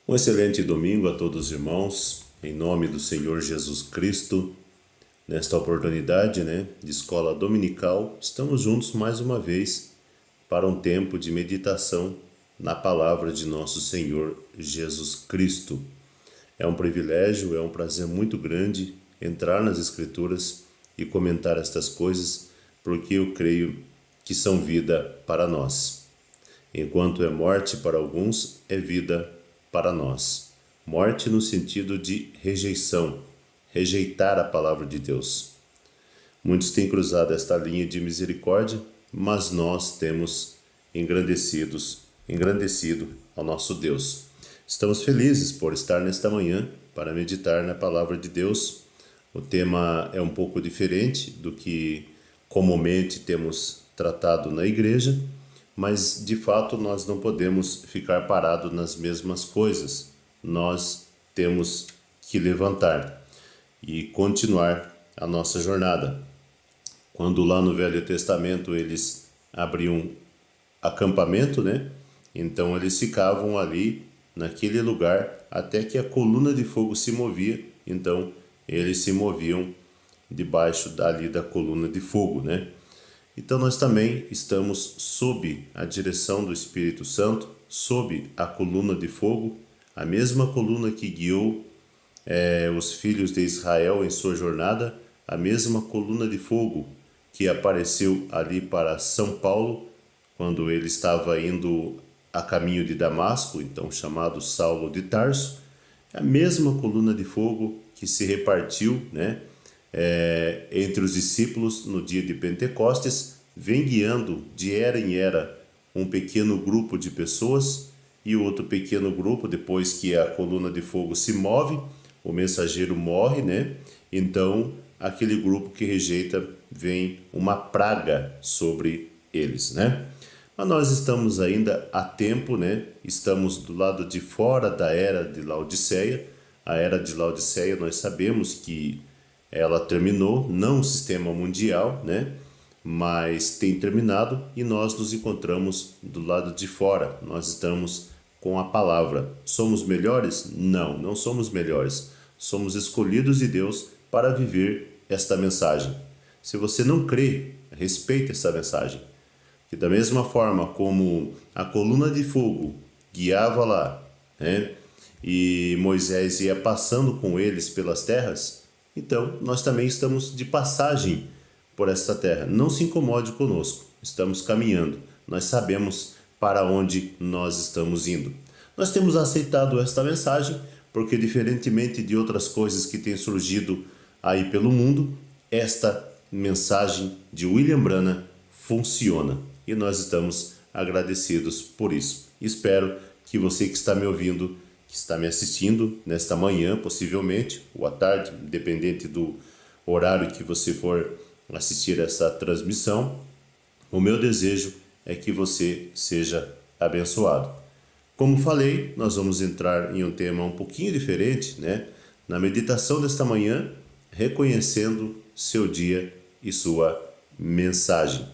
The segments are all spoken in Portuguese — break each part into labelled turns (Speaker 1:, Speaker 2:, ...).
Speaker 1: Um excelente domingo a todos os irmãos, em nome do Senhor Jesus Cristo. Nesta oportunidade, de escola dominical, estamos juntos mais uma vez para um tempo de meditação na palavra de nosso Senhor Jesus Cristo. É um privilégio, é um prazer muito grande entrar nas Escrituras e comentar estas coisas, porque eu creio que são vida para nós. Enquanto é morte para alguns, é vida para nós. Morte no sentido de rejeição, rejeitar a palavra de Deus. Muitos têm cruzado esta linha de misericórdia, mas nós temos engrandecido ao nosso Deus. Estamos felizes por estar nesta manhã para meditar na palavra de Deus. O tema é um pouco diferente do que comumente temos tratado na igreja, mas de fato nós não podemos ficar parados nas mesmas coisas. Nós temos que levantar e continuar a nossa jornada. Quando lá no Velho Testamento eles abriam acampamento, então eles ficavam ali naquele lugar até que a coluna de fogo se movia, então eles se moviam debaixo dali da coluna de fogo, Então nós também estamos sob a direção do Espírito Santo, sob a coluna de fogo, a mesma coluna que guiou os filhos de Israel em sua jornada, a mesma coluna de fogo que apareceu ali para São Paulo, quando ele estava indo a caminho de Damasco, então chamado Saulo de Tarso, a mesma coluna de fogo que se repartiu, entre os discípulos no dia de Pentecostes, vem guiando de era em era um pequeno grupo de pessoas e outro pequeno grupo, depois que a coluna de fogo se move, o mensageiro morre, Então, aquele grupo que rejeita, vem uma praga sobre eles, Mas nós estamos ainda a tempo, Estamos do lado de fora da era de Laodiceia. A era de Laodiceia, nós sabemos que ela terminou, não o sistema mundial, mas tem terminado e nós nos encontramos do lado de fora. Nós estamos com a palavra. Somos melhores? Não, não somos melhores. Somos escolhidos de Deus para viver esta mensagem. Se você não crê, respeite essa mensagem. Que da mesma forma como a coluna de fogo guiava lá, e Moisés ia passando com eles pelas terras, então nós também estamos de passagem por esta terra. Não se incomode conosco, estamos caminhando, nós sabemos para onde nós estamos indo. Nós temos aceitado esta mensagem porque, diferentemente de outras coisas que têm surgido aí pelo mundo, esta mensagem de William Branham funciona e nós estamos agradecidos por isso. Espero que você que está me ouvindo, que está me assistindo nesta manhã, possivelmente, ou à tarde, independente do horário que você for assistir essa transmissão, o meu desejo é que você seja abençoado. Como falei, nós vamos entrar em um tema um pouquinho diferente, Na meditação desta manhã, reconhecendo seu dia e sua mensagem.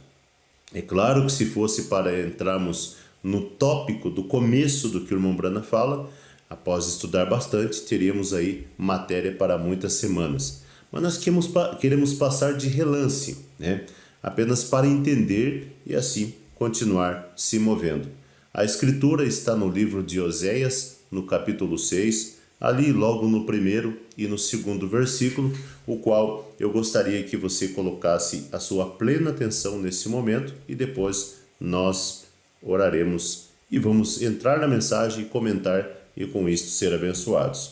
Speaker 1: É claro que se fosse para entrarmos no tópico do começo do que o irmão Branham fala, após estudar bastante, teríamos aí matéria para muitas semanas. Mas nós queremos passar de relance, Apenas para entender e assim continuar se movendo. A escritura está no livro de Oséias, no capítulo 6, ali logo no primeiro e no segundo versículo, o qual eu gostaria que você colocasse a sua plena atenção nesse momento e depois nós oraremos e vamos entrar na mensagem e comentar e com isto ser abençoados.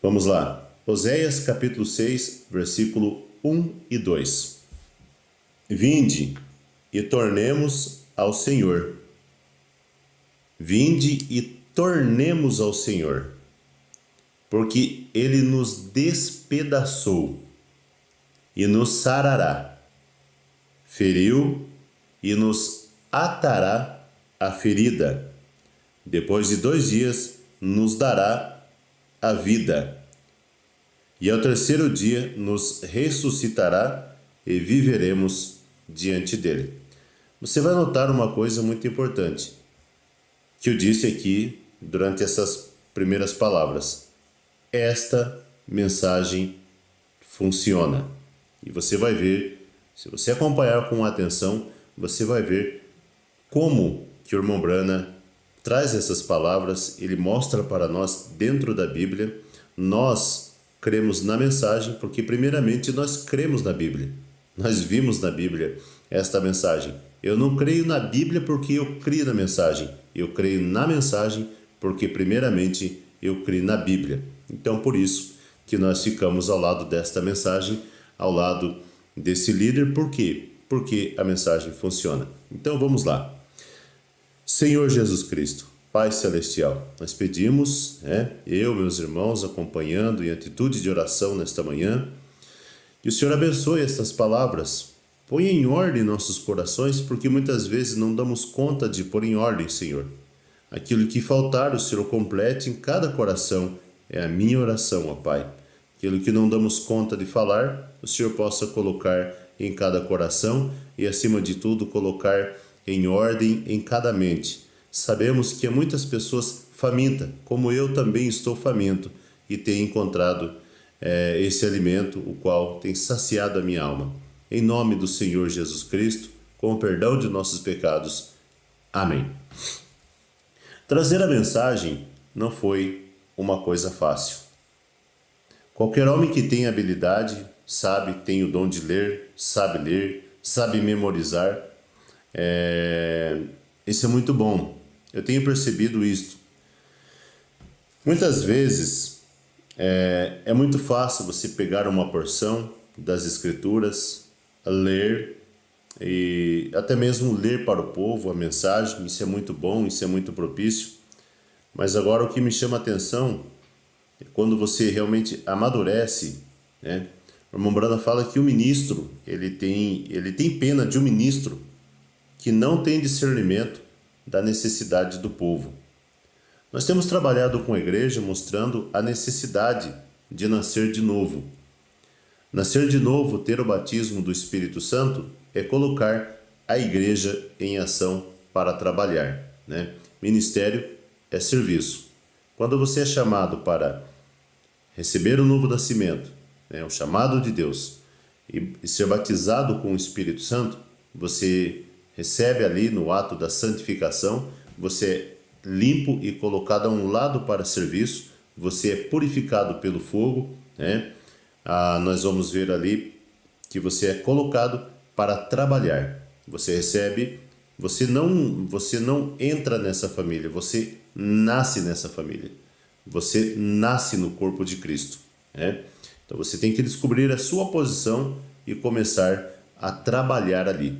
Speaker 1: Vamos lá. Oséias capítulo 6, versículo 1 e 2. Vinde e tornemos ao Senhor. Vinde e tornemos ao Senhor, porque Ele nos despedaçou e nos sarará, feriu e nos atará a ferida. Depois de 2 dias nos dará a vida, e ao terceiro dia nos ressuscitará e viveremos diante dele. Você vai notar uma coisa muito importante, que eu disse aqui durante essas primeiras palavras: esta mensagem funciona. E você vai ver, se você acompanhar com atenção, você vai ver como que o irmão Branham traz essas palavras, ele mostra para nós dentro da Bíblia. Nós cremos na mensagem porque primeiramente nós cremos na Bíblia. Nós vimos na Bíblia esta mensagem. Eu não creio na Bíblia porque eu creio na mensagem. Eu creio na mensagem porque primeiramente eu creio na Bíblia. Então por isso que nós ficamos ao lado desta mensagem, ao lado desse líder. Por quê? Porque a mensagem funciona. Então vamos lá. Senhor Jesus Cristo, Pai Celestial, nós pedimos, eu, meus irmãos, acompanhando em atitude de oração nesta manhã, que o Senhor abençoe estas palavras, ponha em ordem nossos corações, porque muitas vezes não damos conta de pôr em ordem, Senhor. Aquilo que faltar, o Senhor complete em cada coração, é a minha oração, ó Pai. Aquilo que não damos conta de falar, o Senhor possa colocar em cada coração e, acima de tudo, colocar em ordem em cada mente. Sabemos que há muitas pessoas famintas, como eu também estou faminto e tenho encontrado esse alimento, o qual tem saciado a minha alma. Em nome do Senhor Jesus Cristo, com o perdão de nossos pecados. Amém. Trazer a mensagem não foi uma coisa fácil. Qualquer homem que tem habilidade, sabe, tem o dom de ler, sabe memorizar. Isso é muito bom. Eu tenho percebido isto. Muitas vezes é muito fácil você pegar uma porção das Escrituras, ler e até mesmo ler para o povo a mensagem. Isso é muito bom, isso é muito propício. Mas agora o que me chama a atenção é quando você realmente amadurece, né? O irmão Branham fala que o ministro, ele tem pena de um ministro que não tem discernimento da necessidade do povo. Nós temos trabalhado com a igreja mostrando a necessidade de nascer de novo. Nascer de novo, ter o batismo do Espírito Santo, é colocar a igreja em ação para trabalhar, né? Ministério é serviço. Quando você é chamado para receber o novo nascimento, né, o chamado de Deus, e ser batizado com o Espírito Santo, você recebe ali no ato da santificação, você é limpo e colocado a um lado para serviço, você é purificado pelo fogo, né? Nós vamos ver ali que você é colocado para trabalhar. Você recebe, você não entra nessa família, você nasce nessa família. Você nasce no corpo de Cristo, né? Então você tem que descobrir a sua posição e começar a trabalhar ali.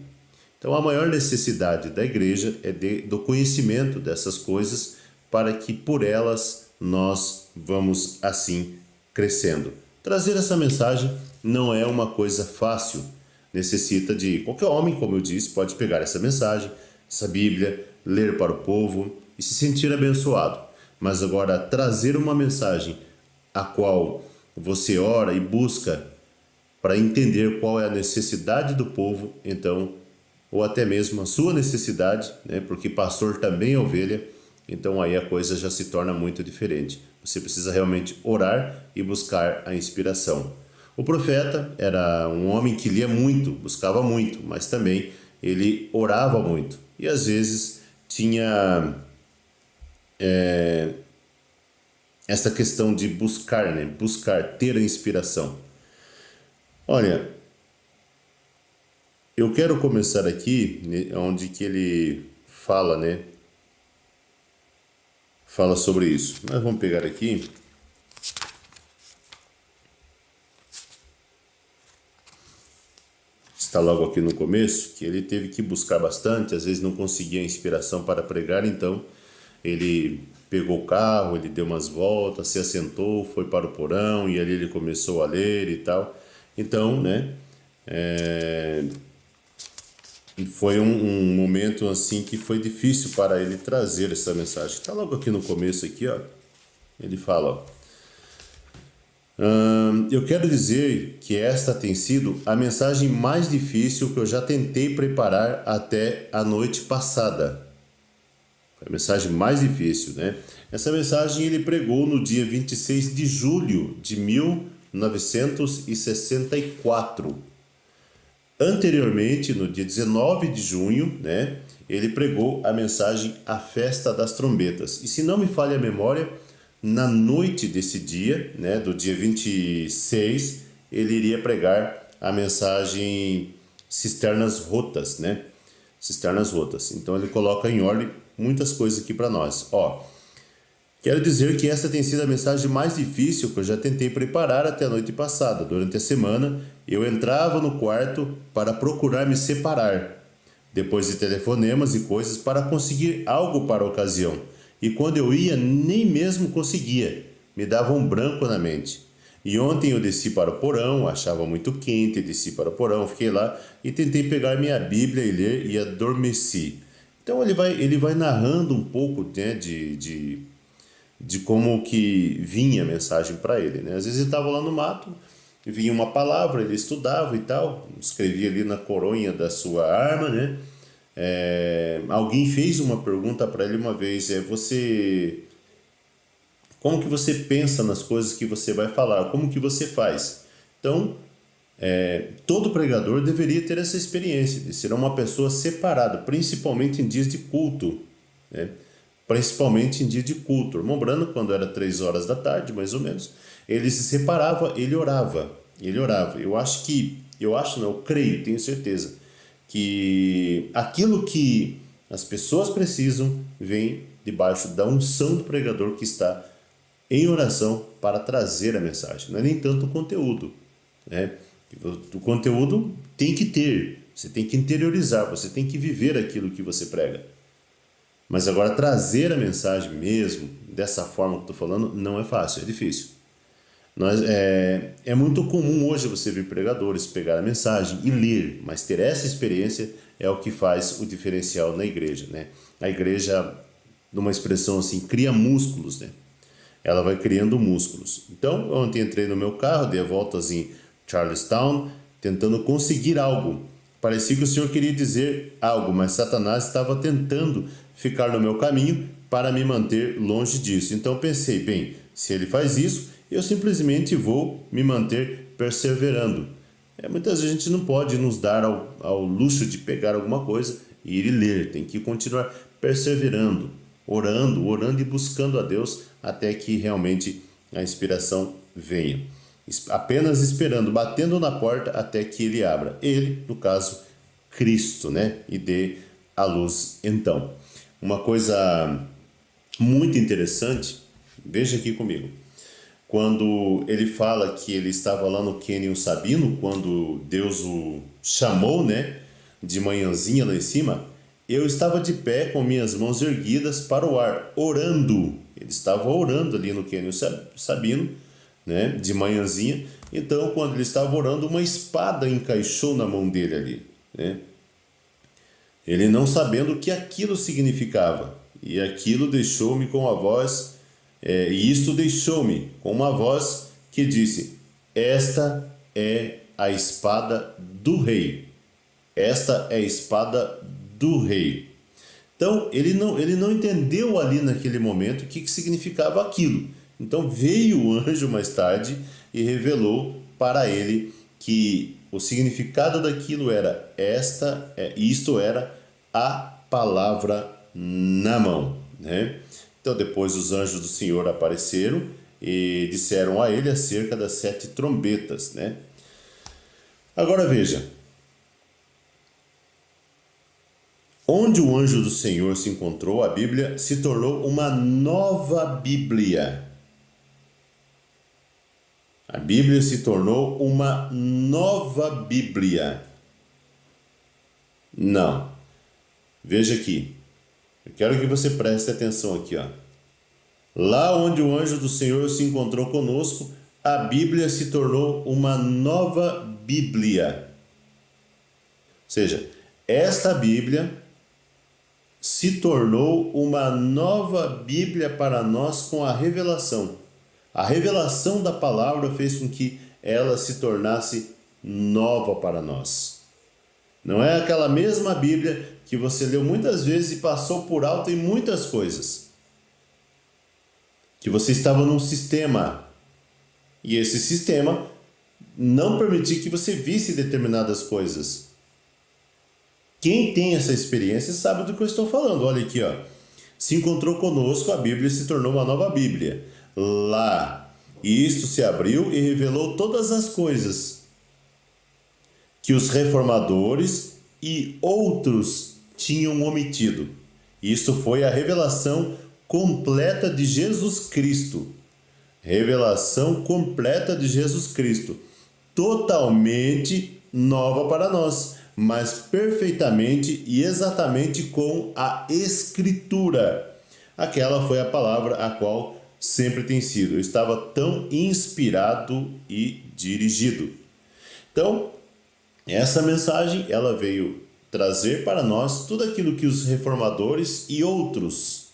Speaker 1: Então a maior necessidade da igreja é do conhecimento dessas coisas, para que por elas nós vamos assim crescendo. Trazer essa mensagem não é uma coisa fácil. Necessita de qualquer homem, como eu disse, pode pegar essa mensagem, essa Bíblia, ler para o povo e se sentir abençoado. Mas agora trazer uma mensagem a qual você ora e busca para entender qual é a necessidade do povo, então, ou até mesmo a sua necessidade, né? Porque pastor também é ovelha, então aí a coisa já se torna muito diferente. Você precisa realmente orar e buscar a inspiração. O profeta era um homem que lia muito, buscava muito, mas também ele orava muito. E às vezes tinha essa questão de buscar, né? Buscar, ter a inspiração. Olha, eu quero começar aqui, onde que ele fala, né? Fala sobre isso. Nós vamos pegar aqui. Está logo aqui no começo, que ele teve que buscar bastante, às vezes não conseguia inspiração para pregar, então ele pegou o carro, ele deu umas voltas, se assentou, foi para o porão e ali ele começou a ler e tal. Então, né, foi um momento assim que foi difícil para ele trazer essa mensagem. Está logo aqui no começo aqui, ó. Ele fala, ó. Eu quero dizer que esta tem sido a mensagem mais difícil que eu já tentei preparar até a noite passada. Foi a mensagem mais difícil, né? Essa mensagem ele pregou no dia 26 de julho de 1964. Anteriormente, no dia 19 de junho, né, ele pregou a mensagem A Festa das Trombetas. E se não me falha a memória, na noite desse dia, né, do dia 26, ele iria pregar a mensagem Cisternas Rotas, né? Cisternas Rotas. Então ele coloca em ordem muitas coisas aqui para nós. Ó, quero dizer que essa tem sido a mensagem mais difícil que eu já tentei preparar até a noite passada. Durante a semana, eu entrava no quarto para procurar me separar, depois de telefonemas e coisas, para conseguir algo para a ocasião. E quando eu ia, nem mesmo conseguia. Me dava um branco na mente. E ontem eu desci para o porão, achava muito quente, desci para o porão, fiquei lá e tentei pegar minha Bíblia e ler e adormeci. Então ele vai narrando um pouco, né, de como que vinha a mensagem para ele, né? Às vezes ele estava lá no mato, vinha uma palavra, ele estudava e tal, escrevia ali na coronha da sua arma, né? Alguém fez uma pergunta para ele uma vez, como que você pensa nas coisas que você vai falar? Como que você faz? Então, todo pregador deveria ter essa experiência de ser uma pessoa separada, principalmente em dias de culto, né? Principalmente em dia de culto. O irmão Brano, quando era 3 horas da tarde, mais ou menos, ele se separava, ele orava. Eu creio, tenho certeza, que aquilo que as pessoas precisam vem debaixo da unção do pregador que está em oração para trazer a mensagem. Não é nem tanto o conteúdo, né? O conteúdo tem que ter, você tem que interiorizar, você tem que viver aquilo que você prega. Mas agora trazer a mensagem mesmo, dessa forma que eu estou falando, não é fácil, é difícil. É muito comum hoje você ver pregadores pegar a mensagem e ler, mas ter essa experiência é o que faz o diferencial na igreja, né? A igreja, numa expressão assim, cria músculos, né? Ela vai criando músculos. Então, ontem entrei no meu carro, dei a voltas em Charlestown, tentando conseguir algo. Parecia que o Senhor queria dizer algo, mas Satanás estava tentando ficar no meu caminho para me manter longe disso. Então pensei, bem, se ele faz isso, eu simplesmente vou me manter perseverando. Muitas vezes a gente não pode nos dar ao luxo de pegar alguma coisa e ir e ler. Tem que continuar perseverando, orando e buscando a Deus até que realmente a inspiração venha. Apenas esperando, batendo na porta até que ele abra. Ele, no caso, Cristo, né? E dê a luz então. Uma coisa muito interessante, veja aqui comigo. Quando ele fala que ele estava lá no Cânion Sabino, quando Deus o chamou, né? De manhãzinha lá em cima, eu estava de pé com minhas mãos erguidas para o ar, orando. Ele estava orando ali no Cânion Sabino, né, de manhãzinha. Então, quando ele estava orando, uma espada encaixou na mão dele ali, né? Ele não sabendo o que aquilo significava. E aquilo deixou-me com a voz, e isto deixou-me com uma voz que disse: esta é a espada do rei. Esta é a espada do rei. Então, ele não entendeu ali naquele momento o que significava aquilo. Então, veio o anjo mais tarde e revelou para ele que o significado daquilo era isto era a palavra na mão, né? Então, depois os anjos do Senhor apareceram e disseram a ele acerca das 7 trombetas, né? Agora veja. Onde o anjo do Senhor se encontrou, a Bíblia se tornou uma nova Bíblia. A Bíblia se tornou uma nova Bíblia. Não. Veja aqui. Eu quero que você preste atenção aqui, ó. Lá onde o anjo do Senhor se encontrou conosco, a Bíblia se tornou uma nova Bíblia. Ou seja, esta Bíblia se tornou uma nova Bíblia para nós com a revelação. A revelação da palavra fez com que ela se tornasse nova para nós. Não é aquela mesma Bíblia que você leu muitas vezes e passou por alto em muitas coisas. Que você estava num sistema e esse sistema não permitia que você visse determinadas coisas. Quem tem essa experiência sabe do que eu estou falando. Olha aqui, ó. Se encontrou conosco, a Bíblia se tornou uma nova Bíblia. Lá, e isto se abriu e revelou todas as coisas que os reformadores e outros tinham omitido. Isso foi a revelação completa de Jesus Cristo. Revelação completa de Jesus Cristo. Totalmente nova para nós, mas perfeitamente e exatamente com a Escritura. Aquela foi a palavra a qual sempre tem sido. Eu estava tão inspirado e dirigido. Então, essa mensagem, ela veio trazer para nós tudo aquilo que os reformadores e outros,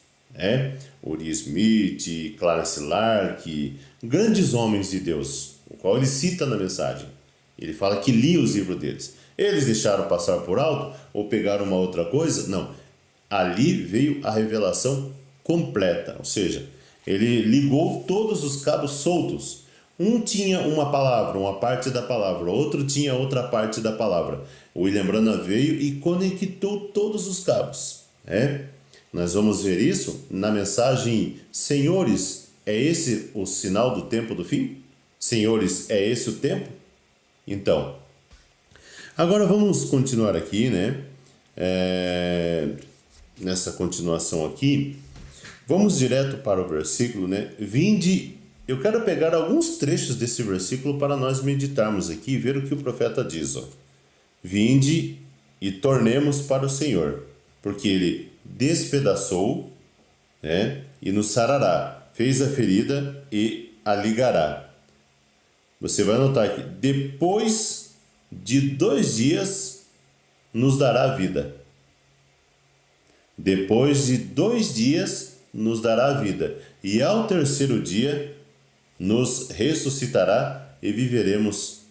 Speaker 1: Uri Smith, Clarence Lark, grandes homens de Deus, o qual ele cita na mensagem. Ele fala que lia os livros deles. Eles deixaram passar por alto ou pegaram uma outra coisa? Não. Ali veio a revelação completa, ou seja, ele ligou todos os cabos soltos. Um tinha uma palavra, uma parte da palavra, outro tinha outra parte da palavra. O William Branham veio e conectou todos os cabos. Nós vamos ver isso na mensagem: Senhores, é esse o sinal do tempo do fim? Senhores, é esse o tempo? Então, agora vamos continuar aqui, nessa continuação aqui, vamos direto para o versículo, Vinde. Eu quero pegar alguns trechos desse versículo para nós meditarmos aqui e ver o que o profeta diz. Vinde e tornemos para o Senhor, porque Ele despedaçou, e nos sarará, fez a ferida e a ligará. Você vai notar que depois de 2 dias nos dará vida. Depois de 2 dias nos dará vida. E ao 3º dia nos ressuscitará e viveremos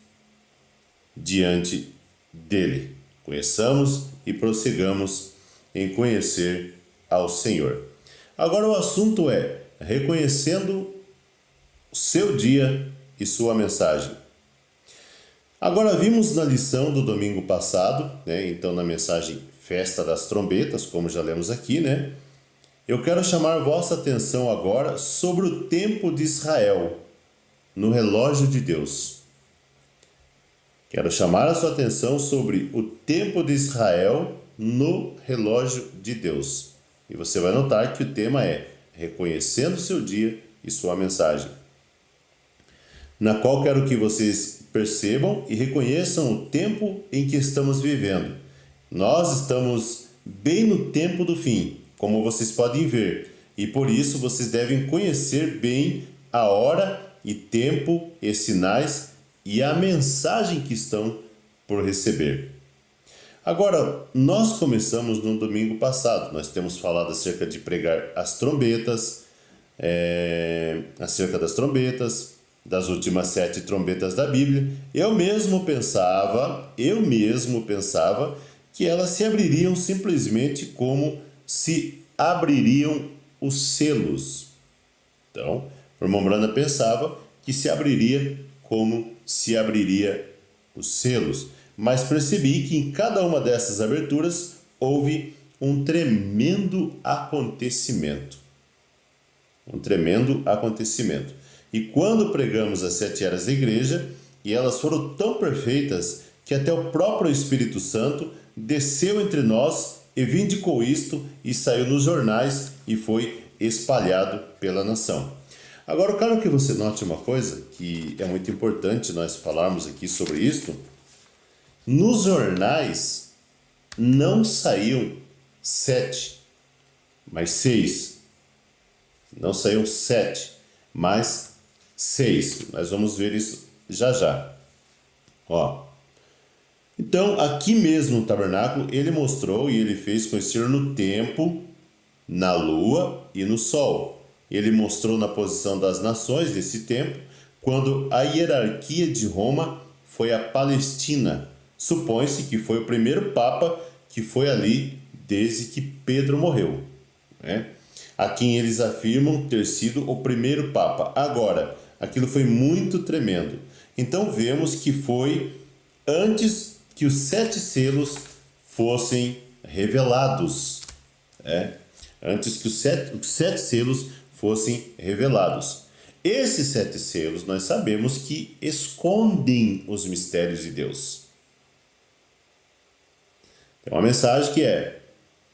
Speaker 1: diante dele. Conheçamos e prossigamos em conhecer ao Senhor. Agora o assunto é reconhecendo o seu dia e sua mensagem. Agora vimos na lição do domingo passado, então na mensagem Festa das Trombetas, como já lemos aqui, eu quero chamar vossa atenção agora sobre o tempo de Israel no relógio de Deus. Quero chamar a sua atenção sobre o tempo de Israel no relógio de Deus. E você vai notar que o tema é reconhecendo seu dia e sua mensagem, na qual quero que vocês percebam e reconheçam o tempo em que estamos vivendo. Nós estamos bem no tempo do fim, como vocês podem ver, e por isso vocês devem conhecer bem a hora e tempo e sinais e a mensagem que estão por receber. Agora, nós começamos no domingo passado, nós temos falado acerca de pregar as trombetas, acerca das trombetas, das últimas 7 trombetas da Bíblia. Eu mesmo pensava que elas se abririam simplesmente como se abririam os selos. Então, o irmão Branham pensava que se abriria como se abriria os selos. Mas percebi que em cada uma dessas aberturas houve um tremendo acontecimento. E quando pregamos as 7 eras da igreja, e elas foram tão perfeitas que até o próprio Espírito Santo desceu entre nós e vindicou isto e saiu nos jornais e foi espalhado pela nação. Agora eu quero que você note uma coisa que é muito importante nós falarmos aqui sobre isto. Nos jornais não saíam 7, mas 6. Não saíam 7, mas 6. Nós vamos ver isso já já. Então, aqui mesmo no tabernáculo, ele mostrou e ele fez conhecer no tempo, na lua e no sol. Ele mostrou na posição das nações desse tempo, quando a hierarquia de Roma foi a Palestina, Supõe-se que foi o primeiro papa que foi ali desde que Pedro morreu, né? A quem eles afirmam ter sido o primeiro papa. Agora, aquilo foi muito tremendo. Então vemos que foi antes que os 7 selos fossem revelados, né? Antes que os sete selos fossem revelados. Esses 7 selos nós sabemos que escondem os mistérios de Deus. Tem uma mensagem que é: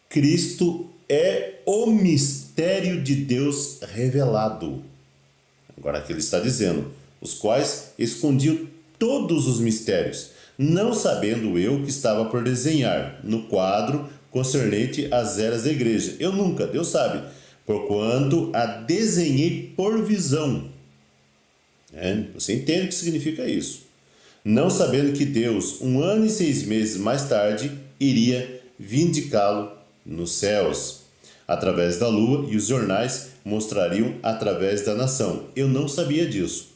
Speaker 1: Cristo é o mistério de Deus revelado. Agora aqui ele está dizendo, os quais escondiam todos os mistérios, não sabendo eu que estava por desenhar no quadro concernente às eras da igreja. Eu nunca, Deus sabe, porquanto a desenhei por visão. Você entende o que significa isso? Não sabendo que Deus, 1 ano e 6 meses mais tarde, iria vindicá-lo nos céus, através da lua, e os jornais mostrariam através da nação. Eu não sabia disso.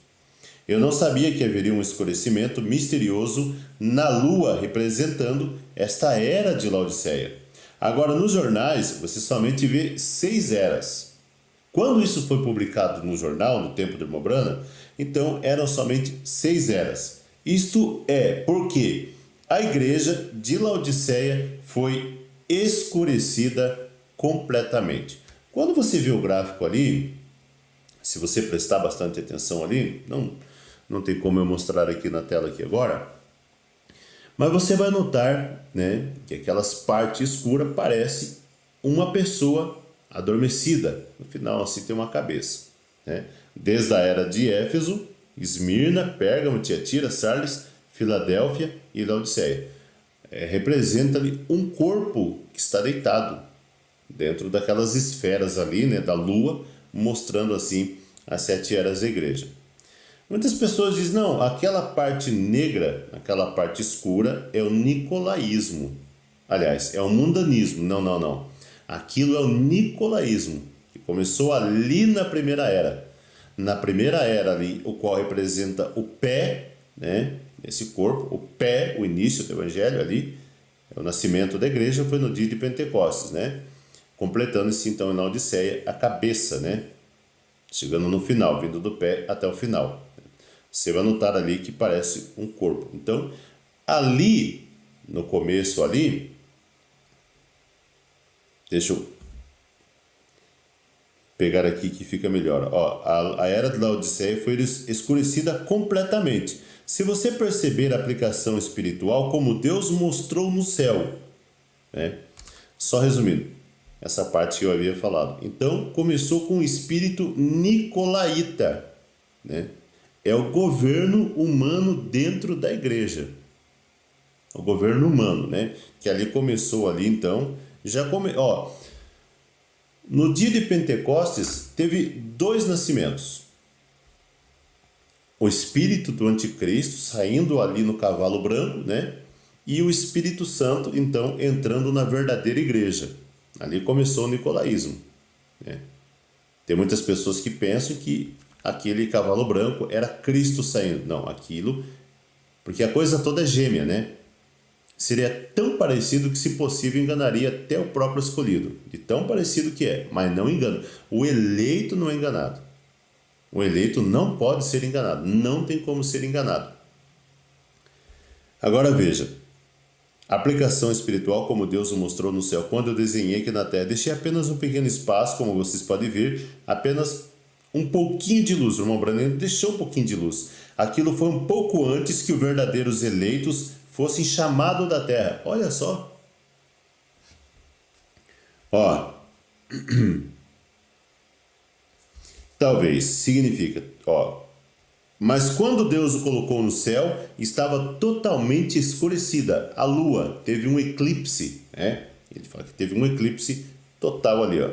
Speaker 1: Eu não sabia que haveria um escurecimento misterioso na lua, representando esta era de Laodiceia. Agora, nos jornais, você somente vê 6 eras. Quando isso foi publicado no jornal, no tempo de Irmobrana, então eram somente 6 eras. Isto é porque a igreja de Laodiceia foi escurecida completamente. Quando você vê o gráfico ali, se você prestar bastante atenção ali, não tem como eu mostrar aqui na tela aqui agora, mas você vai notar, né, que aquelas partes escuras parece uma pessoa adormecida. No final assim tem uma cabeça, né? Desde a era de Éfeso, Esmirna, Pérgamo, Tiatira, Sardes, Filadélfia e Laodiceia. Representa ali um corpo que está deitado dentro daquelas esferas ali, né, da lua, mostrando assim as 7 eras da igreja. Muitas pessoas dizem, não, aquela parte negra, aquela parte escura é o nicolaísmo. Aliás, é o mundanismo. Não. Aquilo é o nicolaísmo, que começou ali na primeira era. Na primeira era ali, o qual representa o pé, né, esse corpo, o pé, o início do evangelho ali, o nascimento da igreja foi no dia de Pentecostes, né? Completando-se então em Laodiceia a cabeça, né? Chegando no final, vindo do pé até o final. Você vai notar ali que parece um corpo. Então, ali, no começo ali, deixa eu pegar aqui que fica melhor. Ó, a era de Laodiceia foi escurecida completamente. Se você perceber a aplicação espiritual, como Deus mostrou no céu, né? Só resumindo, essa parte que eu havia falado. Então, começou com o espírito nicolaíta, né? É o governo humano dentro da igreja. O governo humano, né? Que ali começou ali, então, no dia de Pentecostes teve 2 nascimentos. O espírito do anticristo saindo ali no cavalo branco, né? E o Espírito Santo, então, entrando na verdadeira igreja. Ali começou o nicolaísmo, né? Tem muitas pessoas que pensam que aquele cavalo branco era Cristo saindo. Não, aquilo... Porque a coisa toda é gêmea, né? Seria tão parecido que, se possível, enganaria até o próprio escolhido. De tão parecido que é, mas não engana. O eleito não é enganado. O eleito não pode ser enganado. Não tem como ser enganado. Agora veja. Aplicação espiritual como Deus o mostrou no céu. Quando eu desenhei aqui na terra, deixei apenas um pequeno espaço, como vocês podem ver, apenas um pouquinho de luz. O irmão Branham deixou um pouquinho de luz. Aquilo foi um pouco antes que os verdadeiros eleitos fossem chamados da terra. Olha só. Ó. Talvez significa, ó. Mas quando Deus o colocou no céu, estava totalmente escurecida. A lua teve um eclipse, né? Ele fala que teve um eclipse total ali, ó.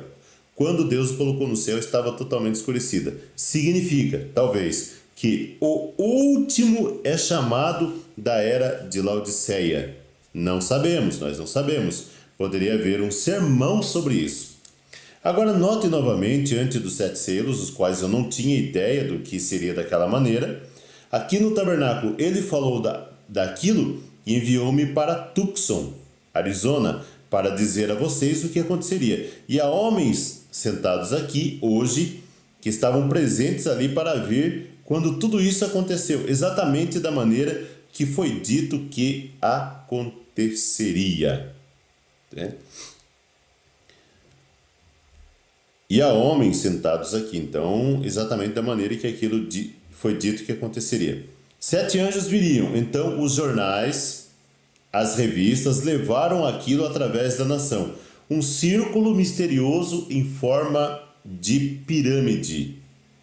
Speaker 1: Quando Deus o colocou no céu, estava totalmente escurecida. Significa, talvez, que o último é chamado da era de Laodiceia. Não sabemos, nós não sabemos. Poderia haver um sermão sobre isso. Agora note novamente, antes dos 7 selos, os quais eu não tinha ideia do que seria daquela maneira, aqui no tabernáculo ele falou daquilo e enviou-me para Tucson, Arizona, para dizer a vocês o que aconteceria. E há homens sentados aqui hoje que estavam presentes ali para ver quando tudo isso aconteceu, exatamente da maneira que foi dito que aconteceria. Né? E há homens sentados aqui, então, exatamente da maneira que aquilo foi dito que aconteceria. 7 anjos viriam, então os jornais, as revistas levaram aquilo através da nação. Um círculo misterioso em forma de pirâmide,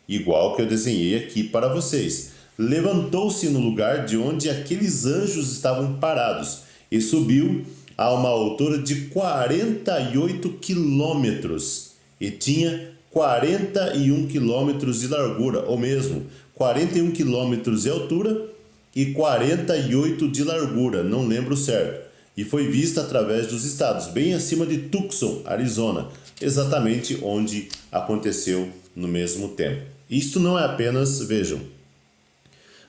Speaker 1: igual que eu desenhei aqui para vocês. Levantou-se no lugar de onde aqueles anjos estavam parados e subiu a uma altura de 48 quilômetros e tinha 41 quilômetros de largura, ou mesmo 41 quilômetros de altura e 48 de largura, não lembro certo. E foi vista através dos estados, bem acima de Tucson, Arizona, exatamente onde aconteceu no mesmo tempo. Isto não é apenas, vejam,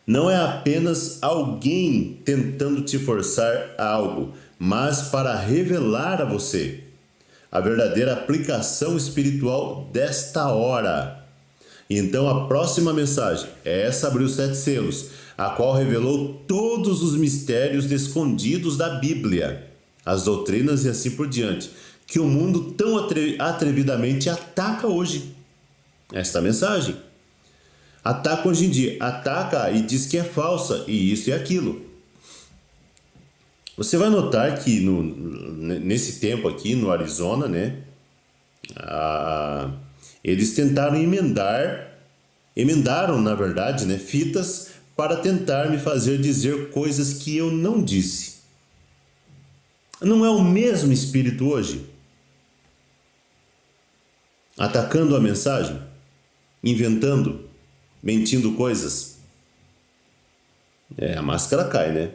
Speaker 1: não é apenas alguém tentando te forçar a algo, mas para revelar a você a verdadeira aplicação espiritual desta hora. Então a próxima mensagem é essa: abriu 7 selos, a qual revelou todos os mistérios escondidos da Bíblia, as doutrinas e assim por diante, que o mundo tão atrevidamente ataca hoje. Esta mensagem ataca hoje em dia, ataca e diz que é falsa, e isso e aquilo. Você vai notar que nesse tempo aqui no Arizona, né, eles tentaram emendaram na verdade, né, fitas para tentar me fazer dizer coisas que eu não disse. Não é o mesmo espírito hoje? Atacando a mensagem, inventando, mentindo coisas. A máscara cai, né?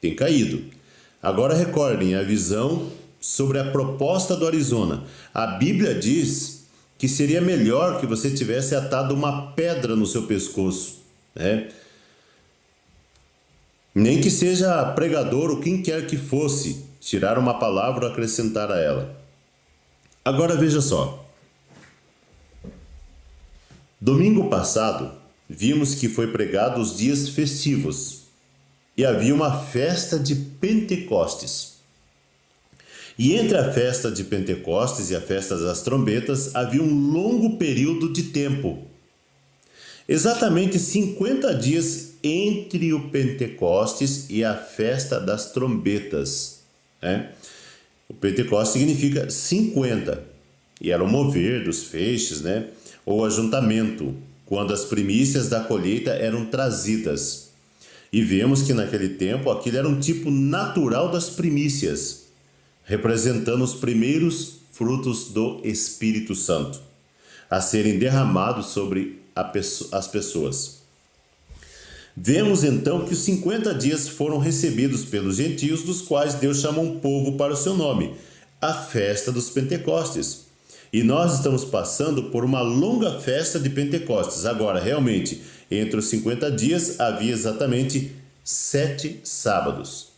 Speaker 1: Tem caído. Agora recordem a visão sobre a proposta do Arizona. A Bíblia diz que seria melhor que você tivesse atado uma pedra no seu pescoço, né? Nem que seja pregador ou quem quer que fosse, tirar uma palavra ou acrescentar a ela. Agora veja só. Domingo passado, vimos que foi pregado os dias festivos. E havia uma festa de Pentecostes. E entre a festa de Pentecostes e a festa das trombetas havia um longo período de tempo. Exatamente 50 dias entre o Pentecostes e a festa das trombetas. Né? O Pentecostes significa 50. E era o mover dos feixes, né? Ou ajuntamento, quando as primícias da colheita eram trazidas. E vemos que naquele tempo aquilo era um tipo natural das primícias, representando os primeiros frutos do Espírito Santo, a serem derramados sobre as pessoas. Vemos então que os 50 dias foram recebidos pelos gentios, dos quais Deus chamou um povo para o seu nome, a festa dos Pentecostes. E nós estamos passando por uma longa festa de Pentecostes. Agora, realmente, entre os 50 dias havia exatamente 7 sábados.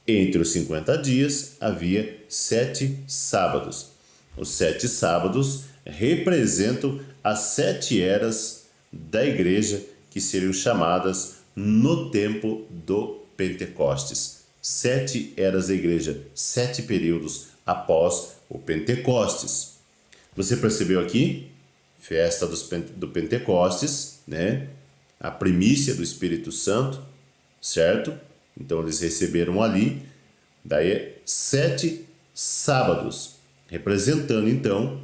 Speaker 1: Entre os 50 dias havia 7 sábados. Os 7 sábados representam as 7 eras da igreja que seriam chamadas no tempo do Pentecostes. 7 eras da igreja, 7 períodos após o Pentecostes. Você percebeu aqui? Festa do Pentecostes, né? A primícia do Espírito Santo, certo? Então eles receberam ali, daí 7 sábados, representando então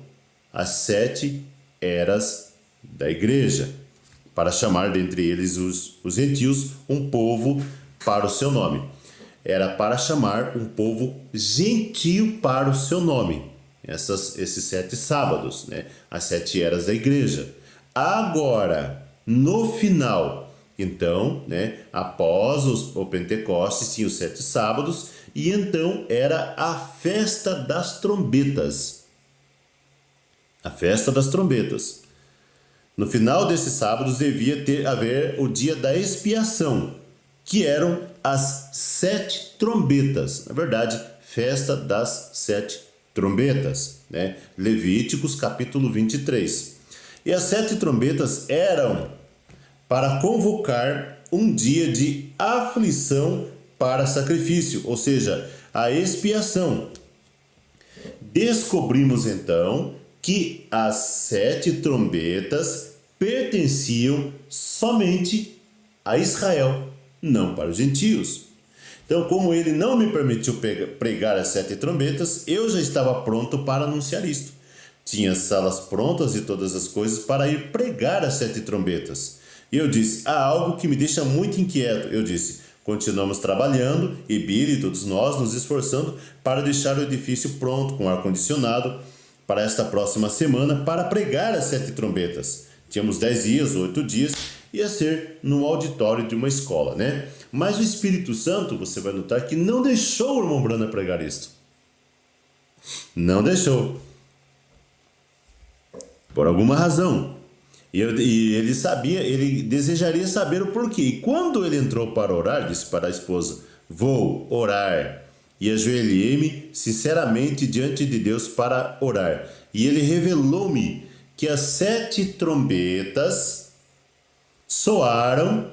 Speaker 1: as 7 eras da igreja, para chamar dentre eles os gentios um povo para o seu nome. Era para chamar um povo gentio para o seu nome. Esses 7 sábados, né? As 7 eras da igreja. Agora, no final, então, né? Após o Pentecostes, tinha os 7 sábados, e então era a festa das trombetas. A festa das trombetas. No final desses sábados devia haver o dia da expiação, que eram as 7 trombetas. Na verdade, festa das 7 trombetas, né? Levíticos capítulo 23. E as 7 trombetas eram para convocar um dia de aflição para sacrifício, ou seja, a expiação. Descobrimos então que as 7 trombetas pertenciam somente a Israel, não para os gentios. Então, como ele não me permitiu pregar as 7 trombetas, eu já estava pronto para anunciar isto. Tinha salas prontas e todas as coisas para ir pregar as 7 trombetas. E eu disse, há algo que me deixa muito inquieto. Eu disse, continuamos trabalhando e Billy e todos nós nos esforçando para deixar o edifício pronto com ar-condicionado para esta próxima semana para pregar as 7 trombetas. Tínhamos 10 dias, 8 dias, ia ser no auditório de uma escola, né? Mas o Espírito Santo, você vai notar que não deixou o irmão Branham pregar isto. Não deixou. Por alguma razão. E ele sabia, ele desejaria saber o porquê. E quando ele entrou para orar, disse para a esposa, vou orar. E ajoelhei-me sinceramente diante de Deus para orar. E ele revelou-me que as 7 trombetas soaram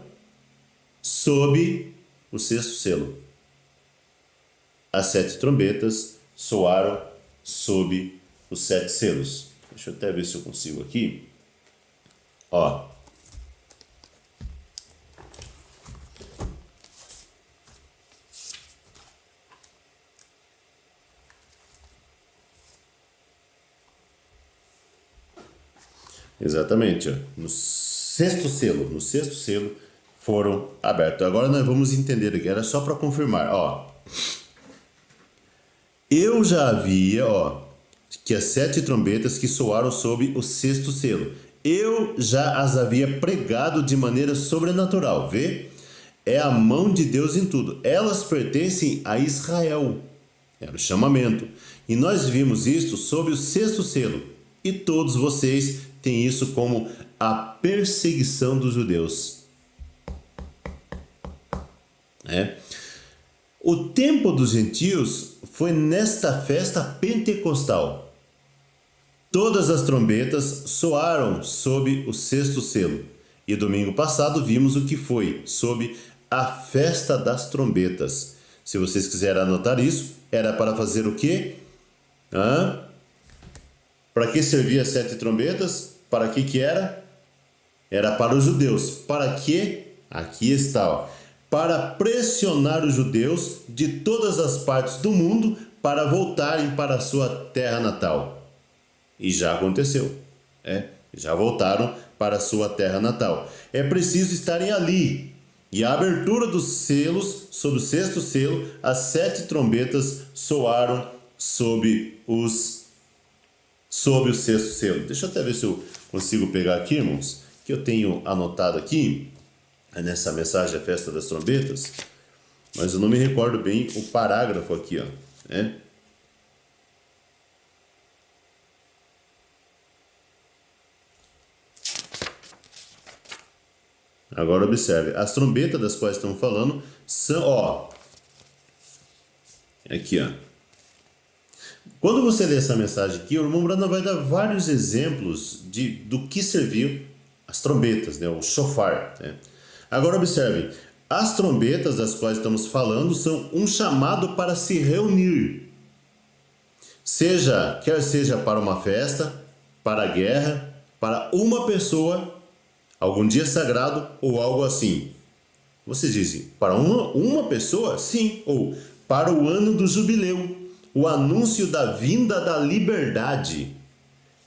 Speaker 1: sob o 6º selo. As 7 trombetas soaram sob os 7 selos. Deixa eu até ver se eu consigo aqui. Ó. Exatamente, ó. No 6º selo foram abertos. Agora nós vamos entender aqui, era só para confirmar, ó. Eu já havia, ó, que as 7 trombetas que soaram sob o 6º selo. Eu já as havia pregado de maneira sobrenatural, vê? É a mão de Deus em tudo. Elas pertencem a Israel. Era o chamamento. E nós vimos isto sob o 6º selo. E todos vocês têm isso como a perseguição dos judeus. O tempo dos gentios foi nesta festa pentecostal. Todas as trombetas soaram sob o 6º selo. E domingo passado vimos o que foi, sob a festa das trombetas. Se vocês quiserem anotar isso, era para fazer o quê? Para que servia as 7 trombetas? Para que era? Era para os judeus. Para que? Aqui está, ó. Para pressionar os judeus de todas as partes do mundo para voltarem para a sua terra natal. E já aconteceu. Já voltaram para a sua terra natal. É preciso estarem ali. E a abertura dos selos, sob o 6º selo, as 7 trombetas soaram sob o 6º selo. Deixa eu até ver se eu consigo pegar aqui, irmãos, que eu tenho anotado aqui, nessa mensagem a festa das trombetas, mas eu não me recordo bem o parágrafo aqui, ó, né? Agora observe, as trombetas das quais estamos falando são, ó, aqui, ó. Quando você lê essa mensagem aqui, o irmão Branham vai dar vários exemplos do que serviu as trombetas, né, o shofar, né? Agora observe, as trombetas das quais estamos falando são um chamado para se reunir. Quer seja para uma festa, para a guerra, para uma pessoa, algum dia sagrado ou algo assim. Vocês dizem, para uma pessoa? Sim. Ou para o ano do jubileu, o anúncio da vinda da liberdade.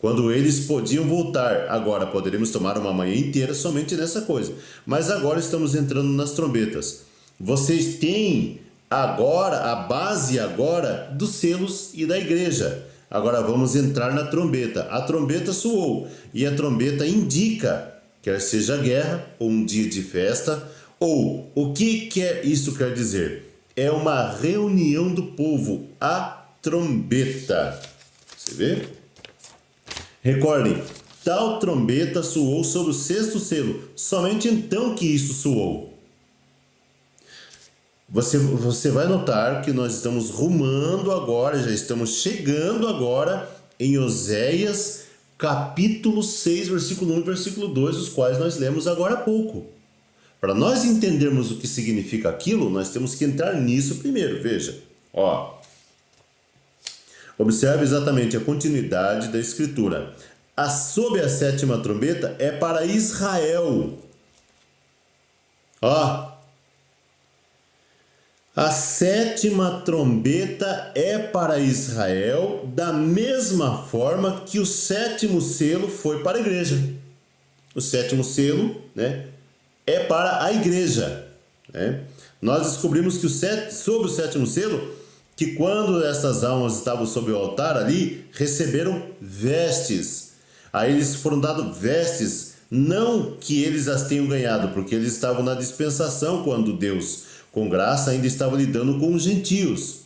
Speaker 1: Quando eles podiam voltar. Agora poderemos tomar uma manhã inteira somente nessa coisa. Mas agora estamos entrando nas trombetas. Vocês têm agora a base agora dos selos e da igreja. Agora vamos entrar na trombeta. A trombeta soou e a trombeta indica, quer seja guerra ou um dia de festa, ou o que isso quer dizer? É uma reunião do povo, a trombeta. Você vê? Recordem, tal trombeta soou sobre o 6º selo, somente então que isso soou. Você vai notar que nós estamos rumando agora, já estamos chegando agora em Oséias, capítulo 6, versículo 1 e versículo 2, os quais nós lemos agora há pouco. Para nós entendermos o que significa aquilo, nós temos que entrar nisso primeiro. Veja, ó. Observe exatamente a continuidade da escritura. Sob a sétima trombeta é para Israel. Ó. A sétima trombeta é para Israel da mesma forma que o sétimo selo foi para a igreja. O sétimo selo, né, é para a igreja. Né? Nós descobrimos que sob o sétimo selo, que quando essas almas estavam sob o altar ali, receberam vestes. A eles foram dadas vestes, não que eles as tenham ganhado, porque eles estavam na dispensação quando Deus, com graça, ainda estava lidando com os gentios,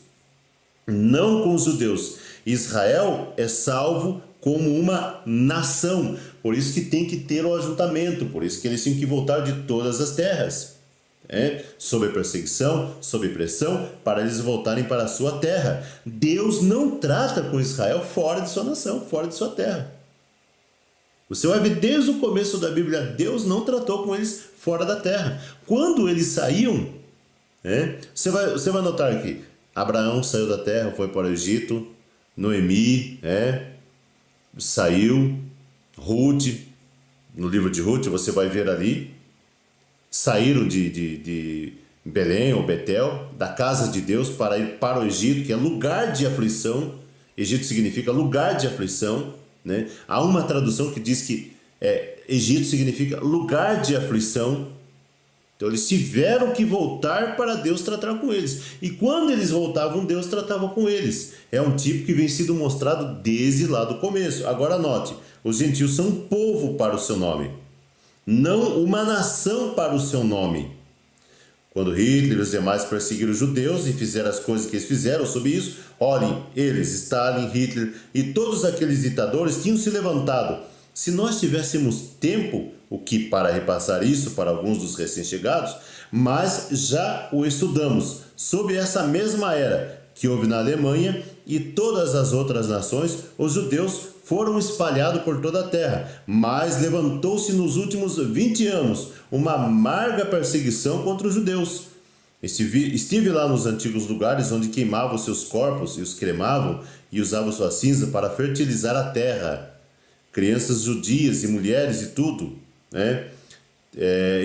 Speaker 1: não com os judeus. Israel é salvo como uma nação, por isso que tem que ter o ajuntamento, por isso que eles têm que voltar de todas as terras, sob perseguição, sob pressão, para eles voltarem para a sua terra. Deus não trata com Israel fora de sua nação, fora de sua terra. Você vai ver desde o começo da Bíblia, Deus não tratou com eles fora da terra. Quando eles saíam, você vai notar que Abraão saiu da terra, foi para o Egito, Noemi saiu, Ruth, no livro de Ruth você vai ver ali, saíram de Belém ou Betel, da casa de Deus, para ir para o Egito, que é lugar de aflição. Egito significa lugar de aflição. Né? Há uma tradução que diz que Egito significa lugar de aflição. Então eles tiveram que voltar para Deus tratar com eles. E quando eles voltavam, Deus tratava com eles. É um tipo que vem sido mostrado desde lá do começo. Agora note, os gentios são um povo para o seu nome, não uma nação para o seu nome. Quando Hitler e os demais perseguiram os judeus e fizeram as coisas que eles fizeram sobre isso, olhem, eles, Stalin, Hitler e todos aqueles ditadores tinham se levantado. Se nós tivéssemos tempo, o que para repassar isso para alguns dos recém-chegados, mas já o estudamos sob essa mesma era que houve na Alemanha e todas as outras nações, os judeus foram espalhados por toda a terra, mas levantou-se nos últimos 20 anos uma amarga perseguição contra os judeus. Estive lá nos antigos lugares onde queimavam seus corpos e os cremavam e usavam sua cinza para fertilizar a terra. Crianças judias e mulheres e tudo, né?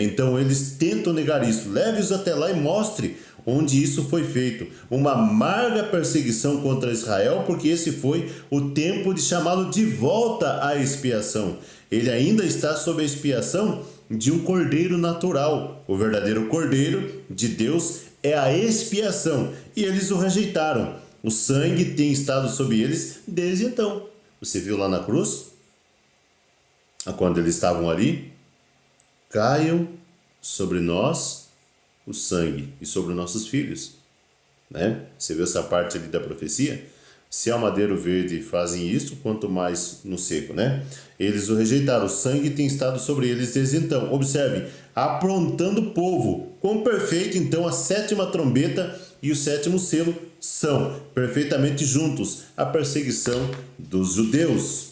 Speaker 1: Então eles tentam negar isso. Leve-os até lá e mostre onde isso foi feito. Uma amarga perseguição contra Israel, porque esse foi o tempo de chamá-lo de volta à expiação. Ele ainda está sob a expiação de um cordeiro natural. O verdadeiro cordeiro de Deus é a expiação, e eles o rejeitaram. O sangue tem estado sobre eles desde então. Você viu lá na cruz? Quando eles estavam ali, caiam sobre nós o sangue e sobre nossos filhos, né? Você viu essa parte ali da profecia? Se ao madeiro verde fazem isso, quanto mais no seco, né? Eles o rejeitaram, o sangue tem estado sobre eles desde então. Observe, aprontando o povo. Quão perfeito então a sétima trombeta e o sétimo selo são, perfeitamente juntos, a perseguição dos judeus.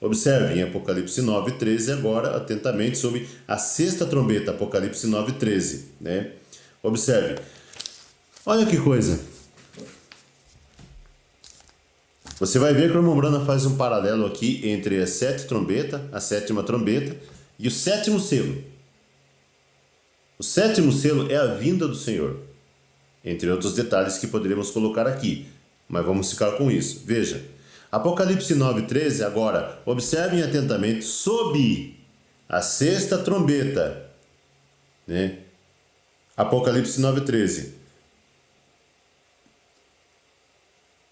Speaker 1: Observe em Apocalipse 9:13 agora, atentamente, sobre a sexta trombeta, Apocalipse 9:13, né? Observe. Olha que coisa. Você vai ver que o irmão Brana faz um paralelo aqui entre a sétima trombeta e o sétimo selo. O sétimo selo é a vinda do Senhor, entre outros detalhes que poderíamos colocar aqui, mas vamos ficar com isso. Veja, Apocalipse 9:13, agora, observem atentamente, sob a sexta trombeta, né? Apocalipse 9:13,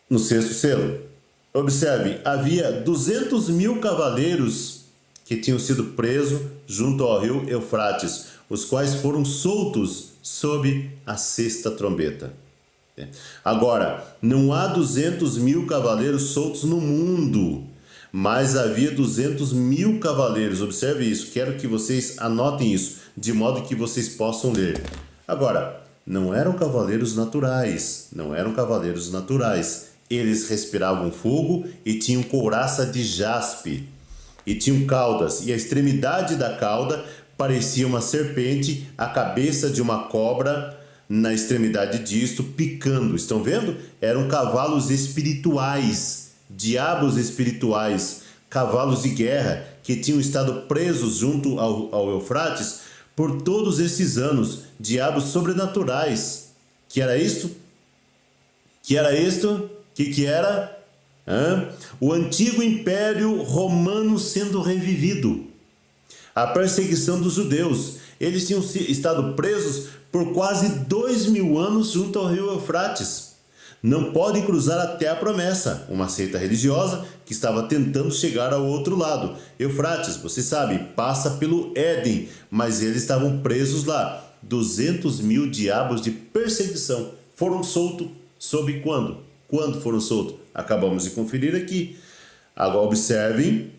Speaker 1: no sexto selo. Observe, havia 200.000 cavaleiros que tinham sido presos junto ao rio Eufrates, os quais foram soltos sob a sexta trombeta. Agora, não há 200.000 cavaleiros soltos no mundo, mas havia 200.000 cavaleiros. Observe isso, quero que vocês anotem isso, de modo que vocês possam ler. Agora, não eram cavaleiros naturais, não eram cavaleiros naturais. Eles respiravam fogo e tinham couraça de jaspe, e tinham caudas, e a extremidade da cauda parecia uma serpente, a cabeça de uma cobra na extremidade disto, picando. Estão vendo? Eram cavalos espirituais, diabos espirituais, cavalos de guerra que tinham estado presos junto ao Eufrates por todos esses anos, diabos sobrenaturais. Que era isto? Que era isto? Que era? O antigo império romano sendo revivido. A perseguição dos judeus. Eles tinham estado presos por quase 2000 anos junto ao rio Eufrates. Não podem cruzar até a promessa, uma seita religiosa que estava tentando chegar ao outro lado. Eufrates, você sabe, passa pelo Éden, mas eles estavam presos lá. 200.000 diabos de perseguição foram soltos sob quando? Quando foram soltos? Acabamos de conferir aqui. Agora observem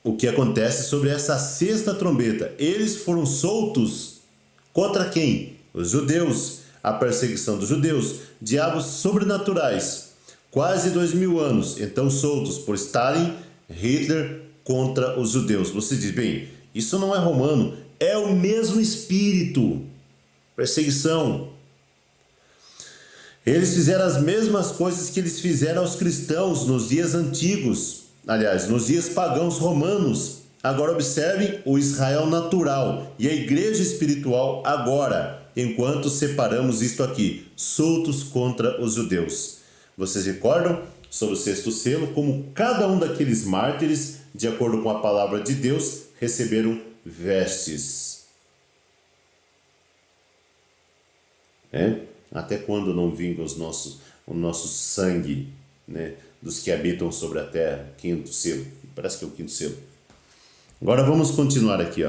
Speaker 1: o que acontece sobre essa sexta trombeta. Eles foram soltos contra quem? Os judeus. A perseguição dos judeus. Diabos sobrenaturais. Quase 2000 anos. Então soltos por Stalin, Hitler contra os judeus. Você diz, bem, isso não é romano. É o mesmo espírito. Perseguição. Eles fizeram as mesmas coisas que eles fizeram aos cristãos nos dias antigos. Aliás, nos dias pagãos romanos. Agora observem o Israel natural e a igreja espiritual agora, enquanto separamos isto aqui, soltos contra os judeus. Vocês recordam sobre o sexto selo, como cada um daqueles mártires, de acordo com a palavra de Deus, receberam vestes. Até quando não vinga o nosso sangue, dos que habitam sobre a terra? Quinto selo, parece que é o quinto selo. Agora vamos continuar aqui,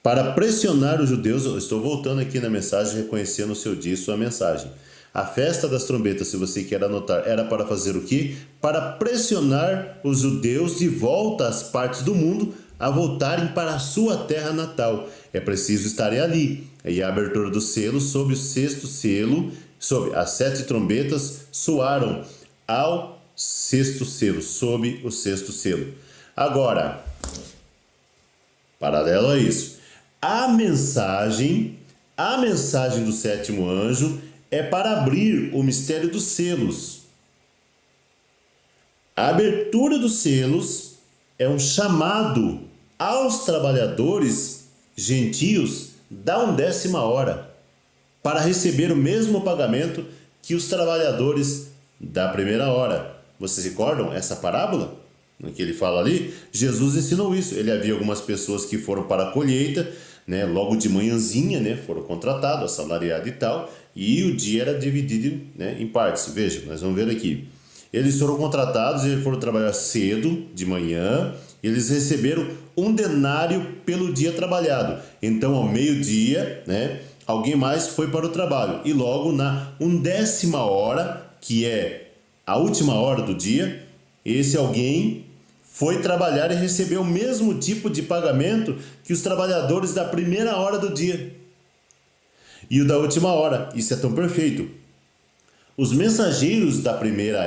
Speaker 1: Para pressionar os judeus, eu estou voltando aqui na mensagem, reconhecendo o seu dia, sua mensagem. A festa das trombetas, se você quer anotar, era para fazer o quê? Para pressionar os judeus de volta às partes do mundo a voltarem para a sua terra natal. É preciso estarem ali. E a abertura do selo, sob o sexto selo, sob as 7 trombetas, soaram ao sexto selo, sob o sexto selo. Agora, paralelo a isso, a mensagem do sétimo anjo é para abrir o mistério dos selos. A abertura dos selos é um chamado aos trabalhadores gentios da 10ª hora para receber o mesmo pagamento que os trabalhadores da primeira hora. Vocês recordam essa parábola? No que ele fala ali, Jesus ensinou isso. Ele havia algumas pessoas que foram para a colheita, logo de manhãzinha, foram contratados, assalariados e tal, e o dia era dividido, em partes. Veja, nós vamos ver aqui. Eles foram contratados, eles foram trabalhar cedo, de manhã, e eles receberam 1 denário pelo dia trabalhado. Então, ao meio-dia, alguém mais foi para o trabalho. E logo na 10ª hora, que é a última hora do dia, esse alguém foi trabalhar e recebeu o mesmo tipo de pagamento que os trabalhadores da primeira hora do dia. E o da última hora, isso é tão perfeito. Os mensageiros da primeira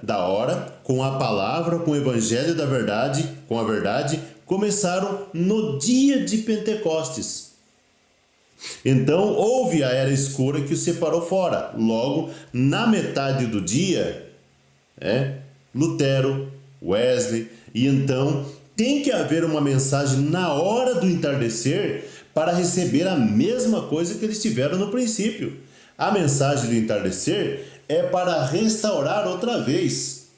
Speaker 1: hora, com a palavra, com o evangelho da verdade, com a verdade, começaram no dia de Pentecostes. Então, houve a era escura que os separou fora. Logo, na metade do dia, Lutero, Wesley, e então tem que haver uma mensagem na hora do entardecer para receber a mesma coisa que eles tiveram no princípio. A mensagem do entardecer é para restaurar outra vez,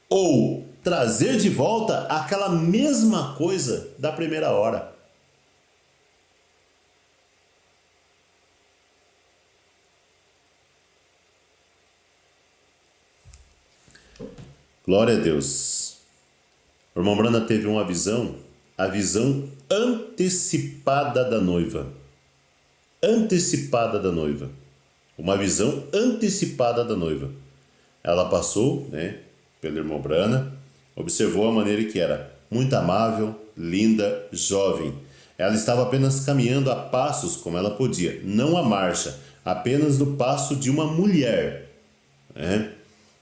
Speaker 1: ou trazer de volta aquela mesma coisa da primeira hora. Glória a Deus. O irmão Brana teve uma visão, a visão antecipada da noiva. Antecipada da noiva. Uma visão antecipada da noiva. Ela passou, pelo irmão Brana, observou a maneira que era muito amável, linda, jovem. Ela estava apenas caminhando a passos como ela podia, não a marcha, apenas do passo de uma mulher, né?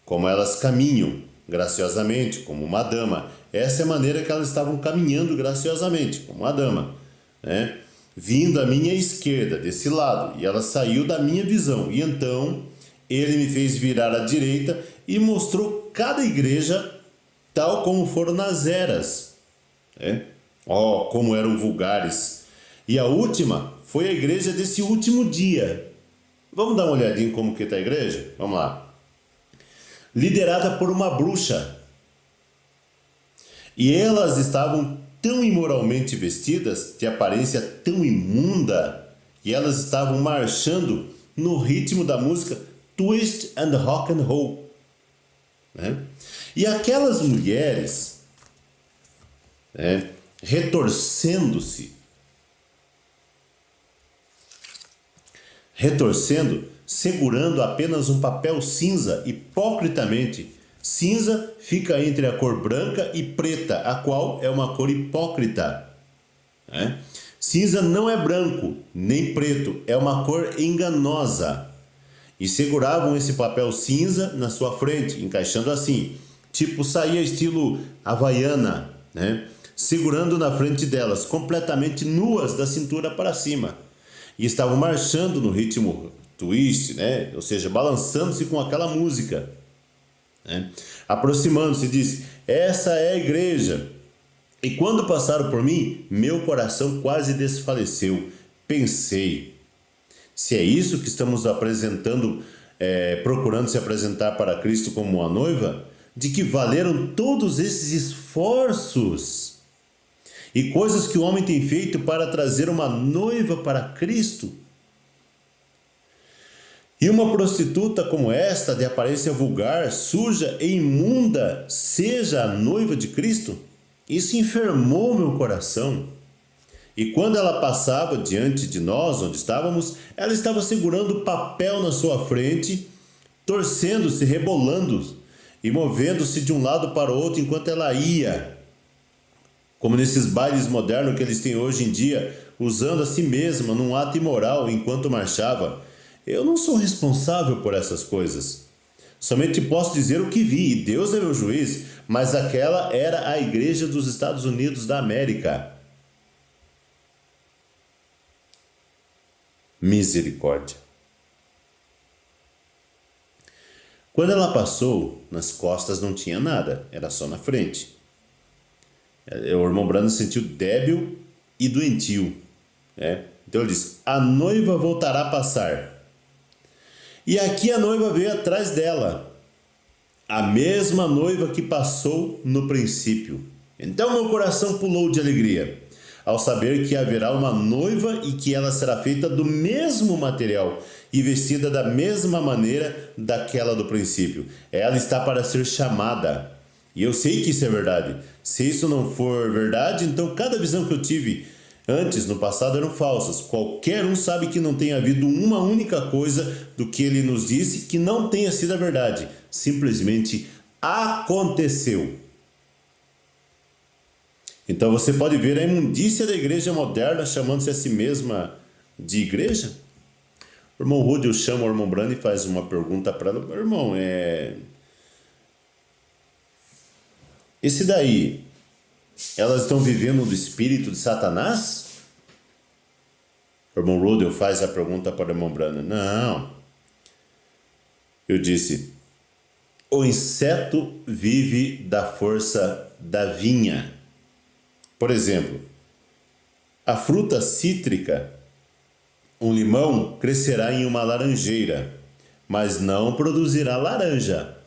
Speaker 1: Como elas caminham graciosamente, como uma dama. Essa é a maneira que elas estavam caminhando graciosamente, como uma dama, né? Vindo à minha esquerda, desse lado, e ela saiu da minha visão. E então ele me fez virar à direita e mostrou cada igreja tal como foram nas eras, né? Oh, como eram vulgares! E a última foi a igreja desse último dia. Vamos dar uma olhadinha em como que está a igreja? Vamos lá. Liderada por uma bruxa. E elas estavam tão imoralmente vestidas, de aparência tão imunda, e elas estavam marchando no ritmo da música Twist and Rock and Roll, né? E aquelas mulheres, né, retorcendo, segurando apenas um papel cinza, hipocritamente. Cinza fica entre a cor branca e preta, a qual é uma cor hipócrita, né? Cinza não é branco nem preto, é uma cor enganosa. E seguravam esse papel cinza na sua frente, encaixando assim, tipo saía estilo havaiana, né? Segurando na frente delas, completamente nuas da cintura para cima. E estavam marchando no ritmo twist, né? Ou seja, balançando-se com aquela música, né? Aproximando-se, disse: essa é a igreja. E quando passaram por mim, meu coração quase desfaleceu. Pensei, se é isso que estamos apresentando, procurando se apresentar para Cristo como uma noiva, de que valeram todos esses esforços e coisas que o homem tem feito para trazer uma noiva para Cristo? E uma prostituta como esta, de aparência vulgar, suja e imunda, seja a noiva de Cristo? Isso enfermou meu coração. E quando ela passava diante de nós, onde estávamos, ela estava segurando o papel na sua frente, torcendo-se, rebolando e movendo-se de um lado para o outro enquanto ela ia. Como nesses bailes modernos que eles têm hoje em dia, usando a si mesma num ato imoral enquanto marchava. Eu não sou responsável por essas coisas. Somente posso dizer o que vi, e Deus é meu juiz, mas aquela era a igreja dos Estados Unidos da América. Misericórdia. Quando ela passou, nas costas não tinha nada, era só na frente. O irmão Branham se sentiu débil e doentio, né? Então ele disse: a noiva voltará a passar. E aqui a noiva veio atrás dela, a mesma noiva que passou no princípio. Então meu coração pulou de alegria, ao saber que haverá uma noiva e que ela será feita do mesmo material e vestida da mesma maneira daquela do princípio. Ela está para ser chamada. E eu sei que isso é verdade. Se isso não for verdade, então cada visão que eu tive antes, no passado, eram falsas. Qualquer um sabe que não tem havido uma única coisa do que ele nos disse que não tenha sido a verdade. Simplesmente aconteceu. Então você pode ver a imundícia da igreja moderna chamando-se a si mesma de igreja. O irmão Rudy chama o irmão Branham e faz uma pergunta para ele: irmão, esse daí, elas estão vivendo do espírito de Satanás? O irmão Rudy faz a pergunta para o irmão Branham. Não. Eu disse: o inseto vive da força da vinha. Por exemplo, a fruta cítrica, um limão, crescerá em uma laranjeira, mas não produzirá laranja,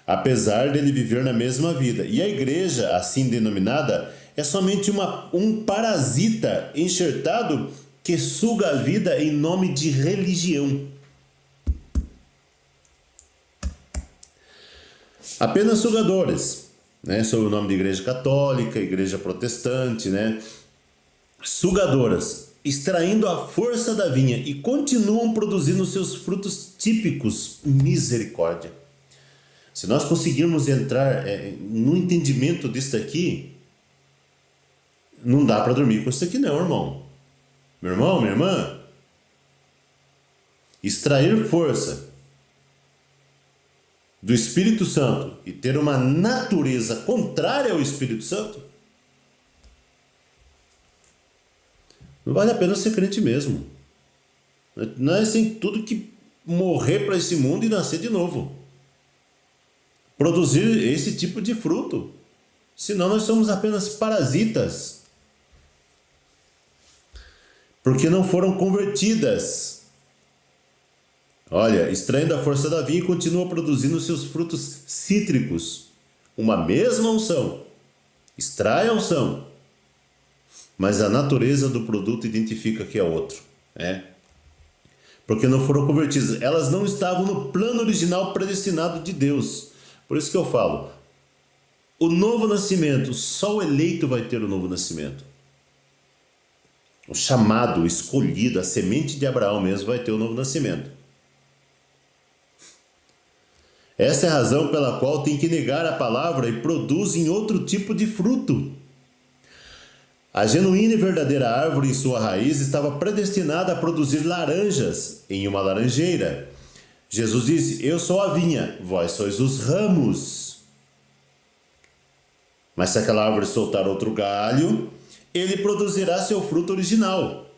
Speaker 1: apesar dele viver na mesma vida. E a igreja, assim denominada, é somente um parasita enxertado que suga a vida em nome de religião. Apenas sugadores, né? Sob o nome de igreja católica, igreja protestante, né? Sugadoras, extraindo a força da vinha e continuam produzindo seus frutos típicos. Misericórdia. Se nós conseguirmos entrar no entendimento disso aqui, Não dá para dormir com isso aqui não, irmão. Meu irmão, minha irmã, extrair força do Espírito Santo e ter uma natureza contrária ao Espírito Santo, não vale a pena ser crente mesmo. Nós temos tudo que morrer para esse mundo e nascer de novo. Produzir esse tipo de fruto. Senão nós somos apenas parasitas. Porque não foram convertidas. Olha, extraindo a força da vinha e continua produzindo seus frutos cítricos. Uma mesma unção. Extrai a unção. Mas a natureza do produto identifica que é outro. Porque não foram convertidas. Elas não estavam no plano original predestinado de Deus. Por isso que eu falo, o novo nascimento, só o eleito vai ter o novo nascimento. O chamado, o escolhido, a semente de Abraão mesmo vai ter o novo nascimento. Essa é a razão pela qual tem que negar a palavra e produzem outro tipo de fruto. A genuína e verdadeira árvore em sua raiz estava predestinada a produzir laranjas em uma laranjeira. Jesus disse, eu sou a vinha, vós sois os ramos. Mas se aquela árvore soltar outro galho, ele produzirá seu fruto original.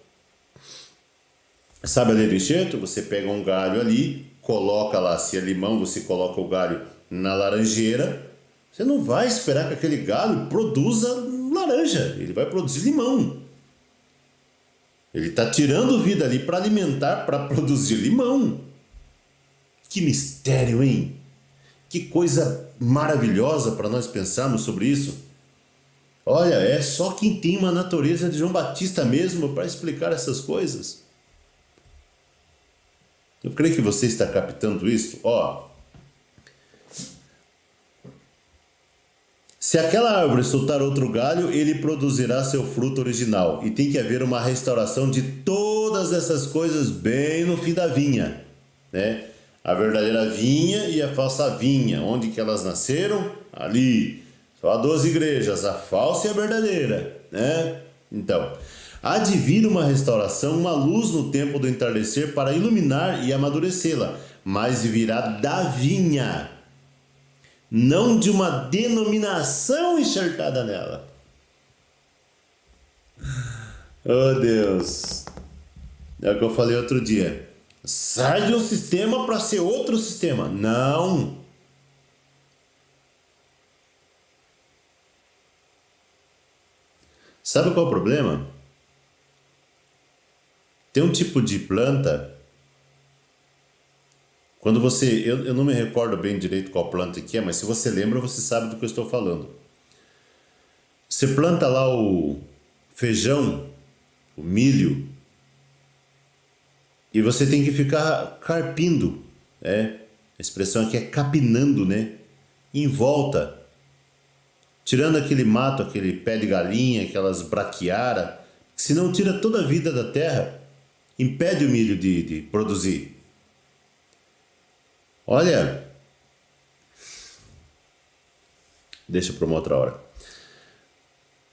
Speaker 1: Sabe a lei do enxerto? Você pega um galho ali, coloca lá, se é limão, você coloca o galho na laranjeira. Você não vai esperar que aquele galho produza laranja, ele vai produzir limão. Ele está tirando vida ali para alimentar, para produzir limão. Que mistério, hein? Que coisa maravilhosa para nós pensarmos sobre isso. Olha, é só quem tem uma natureza de João Batista mesmo para explicar essas coisas. Eu creio que você está captando isso. Se aquela árvore soltar outro galho, ele produzirá seu fruto original. E tem que haver uma restauração de todas essas coisas bem no fim da vinha, né? A verdadeira vinha e a falsa vinha. Onde que elas nasceram? Ali. Só há 12 igrejas, a falsa e a verdadeira, né? Então, há de vir uma restauração, uma luz no tempo do entardecer para iluminar e amadurecê-la, mas virá da vinha, não de uma denominação enxertada nela. Oh Deus, é o que eu falei outro dia. Sai de um sistema para ser outro sistema. Não. Sabe qual é o problema? Tem um tipo de planta, quando você, eu não me recordo bem direito qual planta que é, mas se você lembra, você sabe do que eu estou falando. Você planta lá o feijão, o milho, e você tem que ficar carpindo, a expressão aqui é capinando, né? Em volta, tirando aquele mato, aquele pé de galinha, aquelas braquiária, que senão tira toda a vida da terra, impede o milho de produzir. Olha, deixa para uma outra hora.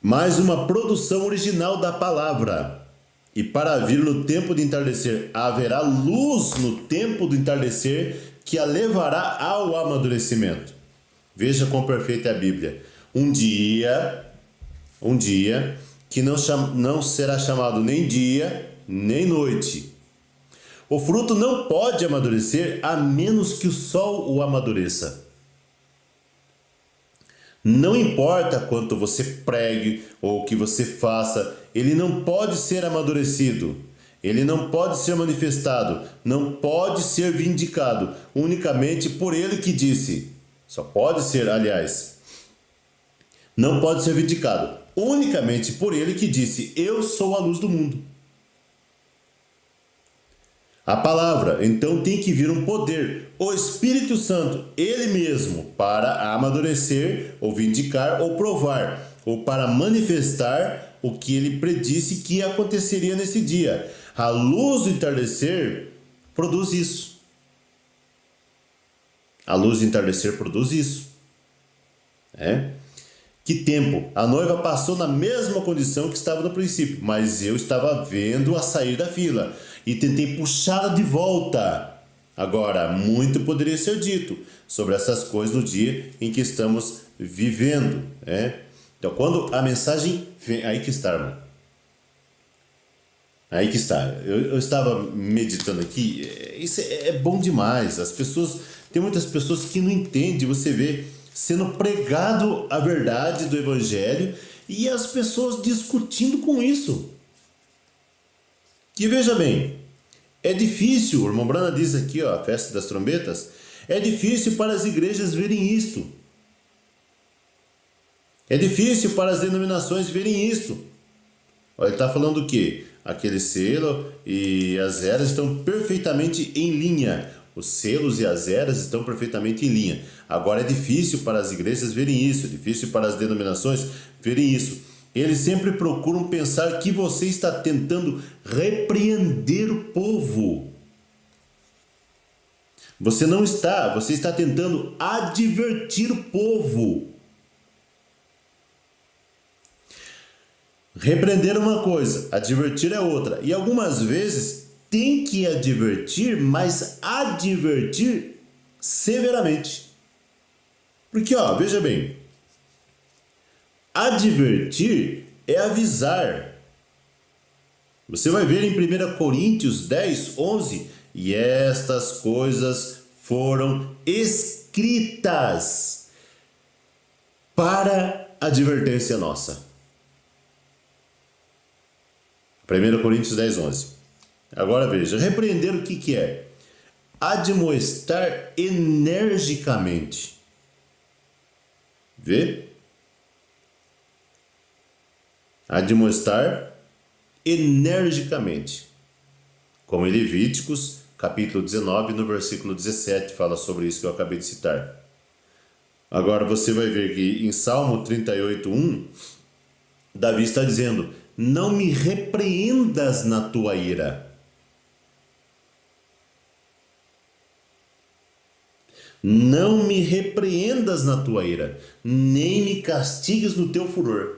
Speaker 1: Mais uma produção original da palavra. E para vir no tempo de entardecer, haverá luz no tempo do entardecer que a levará ao amadurecimento. Veja quão perfeita é a Bíblia. Um dia que não será chamado nem dia, nem noite. O fruto não pode amadurecer a menos que o sol o amadureça. Não importa quanto você pregue ou o que você faça, ele não pode ser amadurecido. Ele não pode ser manifestado, não pode ser vindicado, unicamente por ele que disse. Só pode ser, aliás, não pode ser vindicado, unicamente por ele que disse, eu sou a luz do mundo. A palavra, então tem que vir um poder, o Espírito Santo, ele mesmo, para amadurecer, ou vindicar, ou provar, ou para manifestar o que ele predisse que aconteceria nesse dia. A luz do entardecer produz isso. A luz do entardecer produz isso. Que tempo? A noiva passou na mesma condição que estava no princípio, mas eu estava vendo-a sair da fila e tentei puxá-la de volta. Agora, muito poderia ser dito sobre essas coisas no dia em que estamos vivendo, né? Então, quando a mensagem vem, aí que está, irmão. Aí que está. Eu estava meditando aqui, isso é bom demais. Tem muitas pessoas que não entendem, você vê sendo pregado a verdade do evangelho e as pessoas discutindo com isso. E veja bem, é difícil, o irmão Brana diz aqui, ó, a festa das trombetas, é difícil para as igrejas verem isto. É difícil para as denominações verem isto. Olha, ele está falando o quê? Aquele selo e as eras estão perfeitamente em linha. Os selos e as eras estão perfeitamente em linha. Agora é difícil para as igrejas verem isso, é difícil para as denominações verem isso. Eles sempre procuram pensar que você está tentando repreender o povo. Você não está, você está tentando advertir o povo. Repreender é uma coisa, advertir é outra. E algumas vezes tem que advertir, mas advertir severamente. Porque, ó, veja bem, advertir é avisar. Você vai ver em 1 Coríntios 10, 11, e estas coisas foram escritas para advertência nossa. 1 Coríntios 10, 11. Agora veja, repreender o que é? Admoestar energicamente. Vê? Admoestar energicamente. Como em Levíticos, capítulo 19, no versículo 17, fala sobre isso que eu acabei de citar. Agora você vai ver que em Salmo 38, 1, Davi está dizendo: não me repreendas na tua ira. Não me repreendas na tua ira, nem me castigues no teu furor.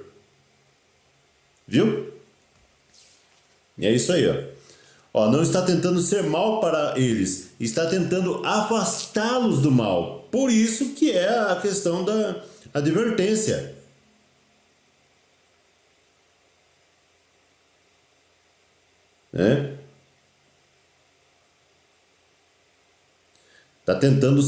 Speaker 1: Viu? E é isso aí, ó. Não está tentando ser mal para eles, está tentando afastá-los do mal. Por isso que é a questão da advertência. Está tentando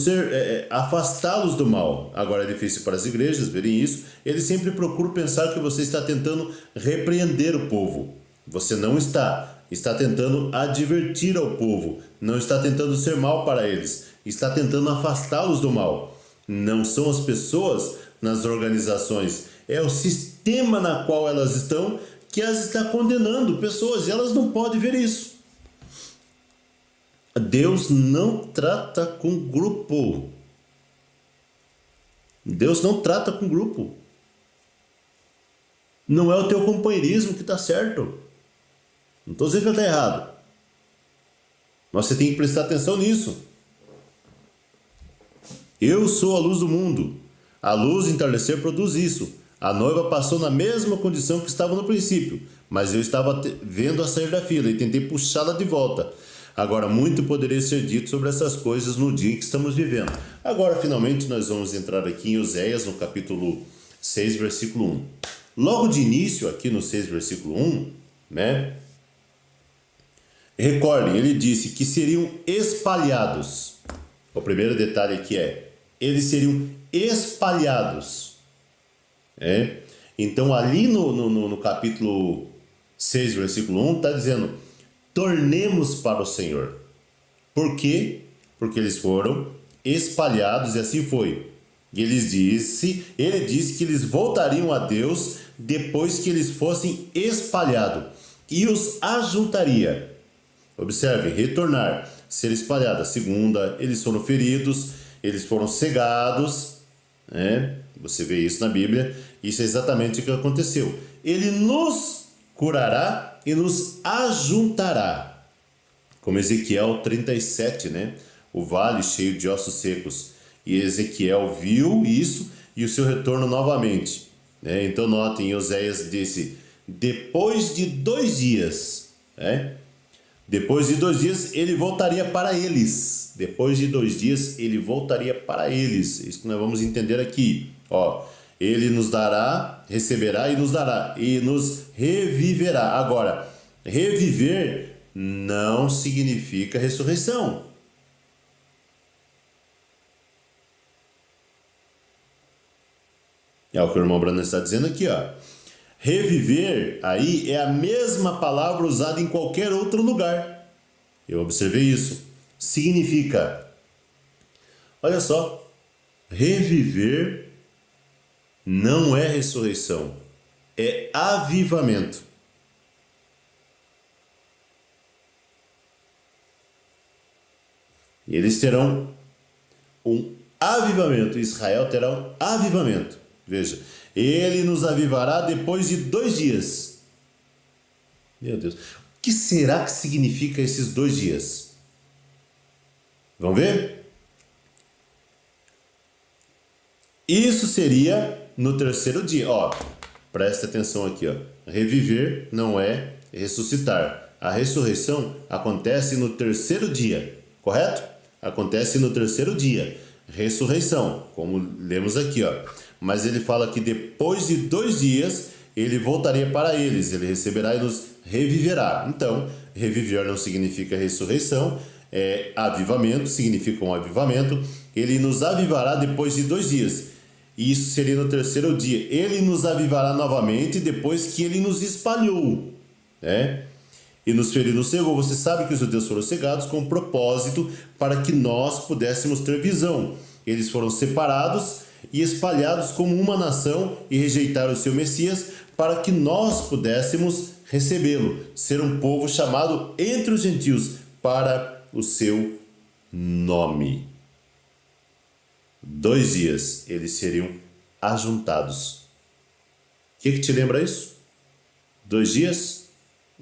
Speaker 1: afastá-los do mal. Agora é difícil para as igrejas verem isso. Eles sempre procuram pensar que você está tentando repreender o povo. Você não está. Está tentando advertir ao povo. Não está tentando ser mal para eles. Está tentando afastá-los do mal. Não são as pessoas nas organizações. É o sistema na qual elas estão que as está condenando pessoas. E elas não podem ver isso. Deus não trata com grupo. Deus não trata com grupo. Não é o teu companheirismo que está certo. Não estou dizendo que está errado. Mas você tem que prestar atenção nisso. Eu sou a luz do mundo. A luz entardecer produz isso. A noiva passou na mesma condição que estava no princípio, mas eu estava vendo-a sair da fila e tentei puxá-la de volta. Agora, muito poderia ser dito sobre essas coisas no dia em que estamos vivendo. Agora, finalmente, nós vamos entrar aqui em Oséias, no capítulo 6, versículo 1. Logo de início, aqui no 6, versículo 1, né? Recordem, ele disse que seriam espalhados. O primeiro detalhe aqui eles seriam espalhados. Então, ali no capítulo 6, versículo 1, está dizendo: tornemos para o Senhor. Por quê? Porque eles foram espalhados, e assim foi. E ele disse que eles voltariam a Deus depois que eles fossem espalhados, e os ajuntaria. Observe, retornar, ser espalhado. A segunda, eles foram feridos, eles foram cegados, Você vê isso na Bíblia. Isso é exatamente o que aconteceu. Ele nos curará e nos ajuntará. Como Ezequiel 37, O vale cheio de ossos secos. E Ezequiel viu isso e o seu retorno novamente. né? Então notem, Oséias disse, depois de 2 dias, né? Depois de 2 dias ele voltaria para eles. Depois de 2 dias ele voltaria para eles. Isso que nós vamos entender aqui. Ó, ele nos dará, receberá e nos dará. E nos reviverá. Agora, reviver não significa ressurreição. É o que o irmão Brandon está dizendo aqui, ó. Reviver aí é a mesma palavra usada em qualquer outro lugar. Eu observei isso. Significa, olha só, reviver não é ressurreição, é avivamento. E eles terão um avivamento, Israel terá um avivamento. Veja, ele nos avivará depois de 2 dias. Meu Deus, o que será que significa esses 2 dias? Vamos ver? Isso seria no 3º dia. Ó, presta atenção aqui, ó. Reviver não é ressuscitar. A ressurreição acontece no 3º dia, correto? Acontece no 3º dia. Ressurreição, como lemos aqui, ó. Mas ele fala que depois de 2 dias ele voltaria para eles, ele receberá e nos reviverá. Então, reviver não significa ressurreição, avivamento significa um avivamento. Ele nos avivará depois de 2 dias. Isso seria no 3º dia. Ele nos avivará novamente depois que ele nos espalhou, né? E nos feriu no cegou. Você sabe que os judeus foram cegados com propósito para que nós pudéssemos ter visão. Eles foram separados e espalhados como uma nação e rejeitaram o seu Messias para que nós pudéssemos recebê-lo, ser um povo chamado entre os gentios para o seu nome. 2 dias eles seriam ajuntados. O que te lembra isso? 2 dias?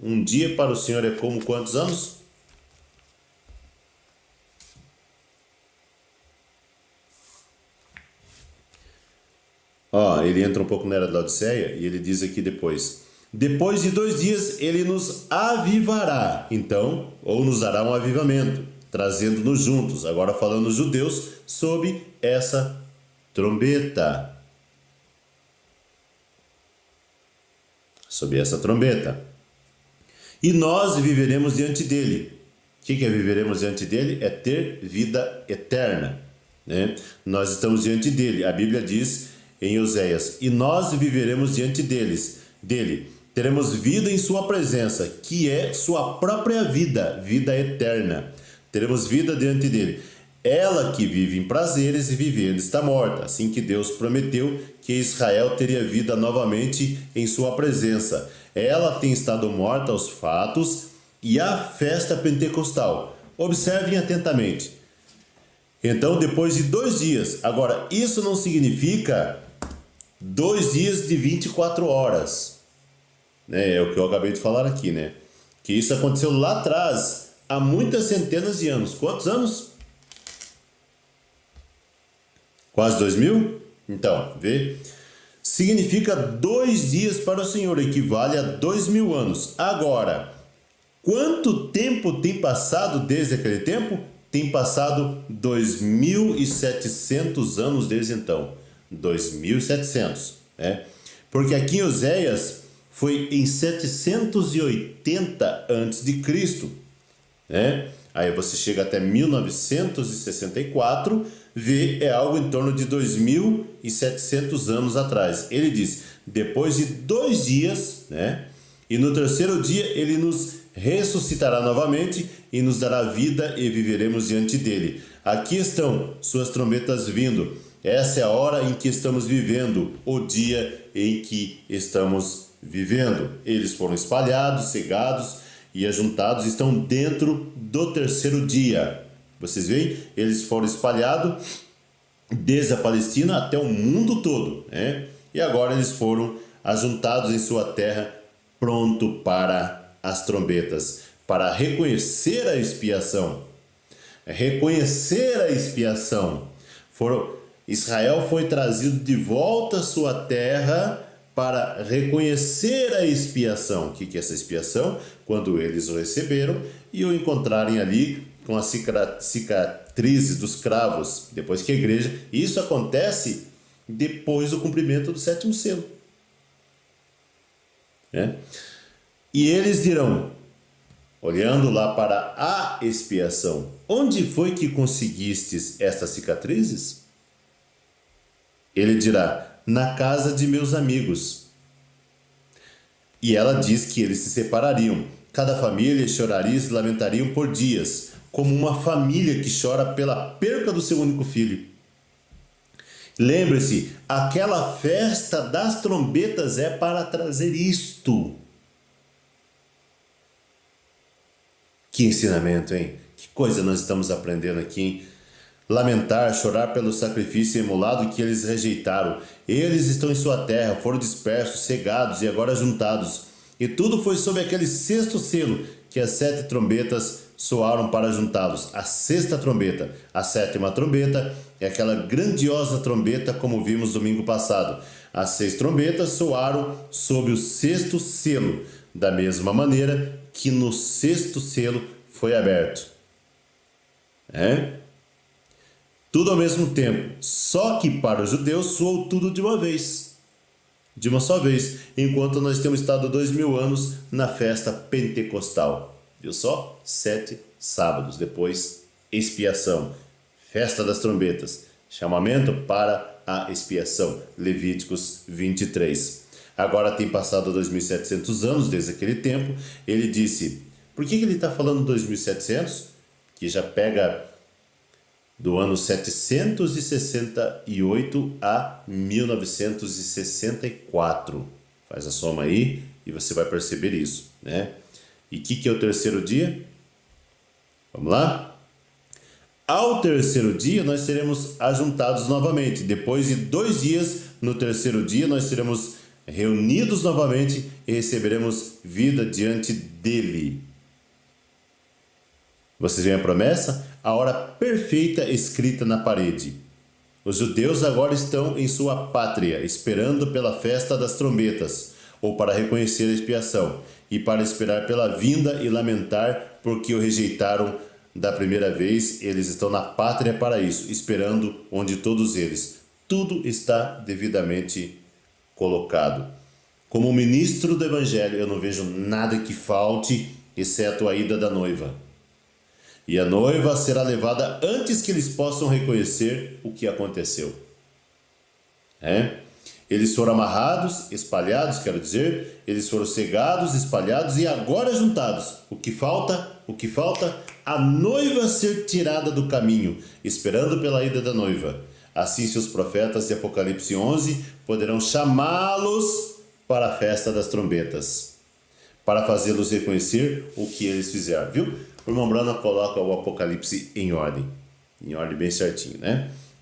Speaker 1: Um dia para o Senhor é como quantos anos? Ó, ele entra um pouco na era da Odisseia e ele diz aqui depois de 2 dias ele nos avivará, então, ou nos dará um avivamento, trazendo-nos juntos, agora falando os judeus, sob essa trombeta. Sob essa trombeta. E nós viveremos diante dele. O que é viveremos diante dele? É ter vida eterna, né? Nós estamos diante dele. A Bíblia diz em Oséias, e nós viveremos diante dele. Teremos vida em sua presença, que é sua própria vida, vida eterna. Teremos vida diante dele. Ela que vive em prazeres e vivendo está morta, assim que Deus prometeu que Israel teria vida novamente em sua presença. Ela tem estado morta aos fatos e à festa pentecostal. Observem atentamente. Então, depois de 2 dias, agora, isso não significa 2 dias de 24 horas. Né? É o que eu acabei de falar aqui, né? Que isso aconteceu lá atrás, há muitas centenas de anos. Quantos anos? Quase 2000? Então, vê. Significa 2 dias para o Senhor, equivale a 2000 anos. Agora, quanto tempo tem passado desde aquele tempo? Tem passado 2.700 anos desde então. 2.700, né? Porque aqui em Oséias foi em 780 a.C., né? Aí você chega até 1964, vê, é algo em torno de 2.700 anos atrás. Ele diz, depois de 2 dias, né? E no 3º dia ele nos ressuscitará novamente e nos dará vida e viveremos diante dele. Aqui estão suas trombetas vindo. Essa é a hora em que estamos vivendo, o dia em que estamos vivendo. Eles foram espalhados, cegados e ajuntados, estão dentro do 3º dia. Vocês veem? Eles foram espalhados desde a Palestina até o mundo todo, né? E agora eles foram ajuntados em sua terra, pronto para as trombetas, para reconhecer a expiação. Reconhecer a expiação. Israel foi trazido de volta à sua terra para reconhecer a expiação. O que é essa expiação? Quando eles o receberam e o encontrarem ali com as cicatrizes dos cravos, depois que a igreja... Isso acontece depois do cumprimento do 7º selo. E eles dirão, olhando lá para a expiação, onde foi que conseguistes estas cicatrizes? Ele dirá, na casa de meus amigos. E ela diz que eles se separariam. Cada família choraria e se lamentariam por dias, como uma família que chora pela perca do seu único filho. Lembre-se, aquela festa das trombetas é para trazer isto. Que ensinamento, hein? Que coisa nós estamos aprendendo aqui, hein? Lamentar, chorar pelo sacrifício emulado que eles rejeitaram. Eles estão em sua terra, foram dispersos, cegados e agora juntados. E tudo foi sob aquele 6º selo que as 7 trombetas soaram para juntá-los. A 6ª trombeta. A 7ª trombeta é aquela grandiosa trombeta como vimos domingo passado. As 6 trombetas soaram sob o 6º selo, da mesma maneira que no 6º selo foi aberto. Tudo ao mesmo tempo, só que para os judeus soou tudo de uma vez, de uma só vez, enquanto nós temos estado 2000 anos na festa pentecostal. Viu só? 7 sábados, depois expiação, festa das trombetas, chamamento para a expiação, Levíticos 23. Agora tem passado 2.700 anos desde aquele tempo. Ele disse, por que ele está falando 2.700? Que já pega do ano 768 a 1964. Faz a soma aí e você vai perceber isso, E o que é o 3º dia? Vamos lá? Ao 3º dia nós seremos ajuntados novamente. Depois de 2 dias, no 3º dia nós seremos reunidos novamente e receberemos vida diante dele. Vocês veem a promessa? A hora perfeita escrita na parede. Os judeus agora estão em sua pátria, esperando pela festa das trombetas, ou para reconhecer a expiação, e para esperar pela vinda e lamentar porque o rejeitaram da primeira vez. Eles estão na pátria para isso, esperando onde todos eles. Tudo está devidamente colocado. Como ministro do Evangelho, eu não vejo nada que falte, exceto a ida da noiva. E a noiva será levada antes que eles possam reconhecer o que aconteceu. Eles foram amarrados, espalhados, quero dizer, eles foram cegados, espalhados e agora juntados. O que falta? O que falta? A noiva ser tirada do caminho, esperando pela ida da noiva. Assim seus profetas de Apocalipse 11 poderão chamá-los para a festa das trombetas, para fazê-los reconhecer o que eles fizeram, viu? O irmão Brana coloca o Apocalipse em ordem bem certinho,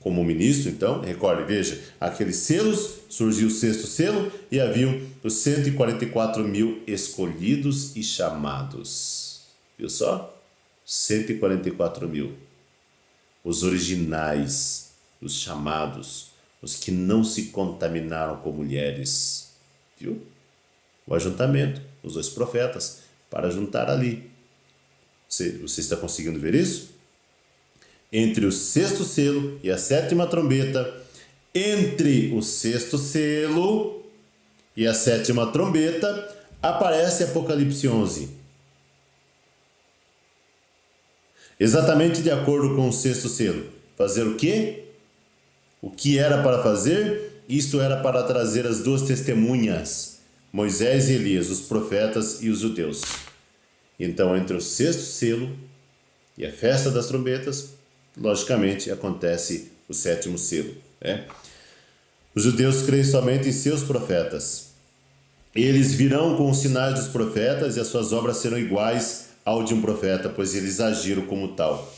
Speaker 1: Como ministro, então, recorde, veja, aqueles selos, surgiu o 6º selo e haviam os 144 mil escolhidos e chamados. Viu só? 144 mil. Os originais, os chamados, os que não se contaminaram com mulheres. Viu? O ajuntamento, os 2 profetas, para juntar ali. Você está conseguindo ver isso? Entre o 6º selo e a 7ª trombeta, entre o 6º selo e a 7ª trombeta, aparece Apocalipse 11. Exatamente de acordo com o 6º selo. Fazer o quê? O que era para fazer? Isto era para trazer as 2 testemunhas, Moisés e Elias, os profetas e os judeus. Então, entre o 6º selo e a festa das trombetas, logicamente, acontece o 7º selo. Os judeus creem somente em seus profetas. Eles virão com os sinais dos profetas e as suas obras serão iguais ao de um profeta, pois eles agiram como tal.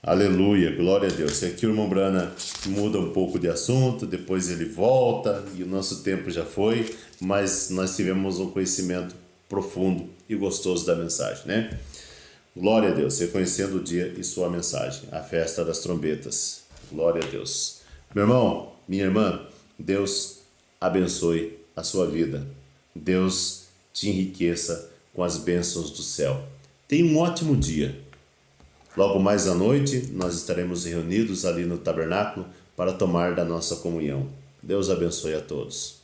Speaker 1: Aleluia, glória a Deus. E aqui o irmão Brana muda um pouco de assunto, depois ele volta e o nosso tempo já foi, mas nós tivemos um conhecimento profundo e gostoso da mensagem, Glória a Deus, reconhecendo o dia e sua mensagem, a festa das trombetas. Glória a Deus. Meu irmão, minha irmã, Deus abençoe a sua vida. Deus te enriqueça com as bênçãos do céu. Tenha um ótimo dia. Logo mais à noite, nós estaremos reunidos ali no tabernáculo para tomar da nossa comunhão. Deus abençoe a todos.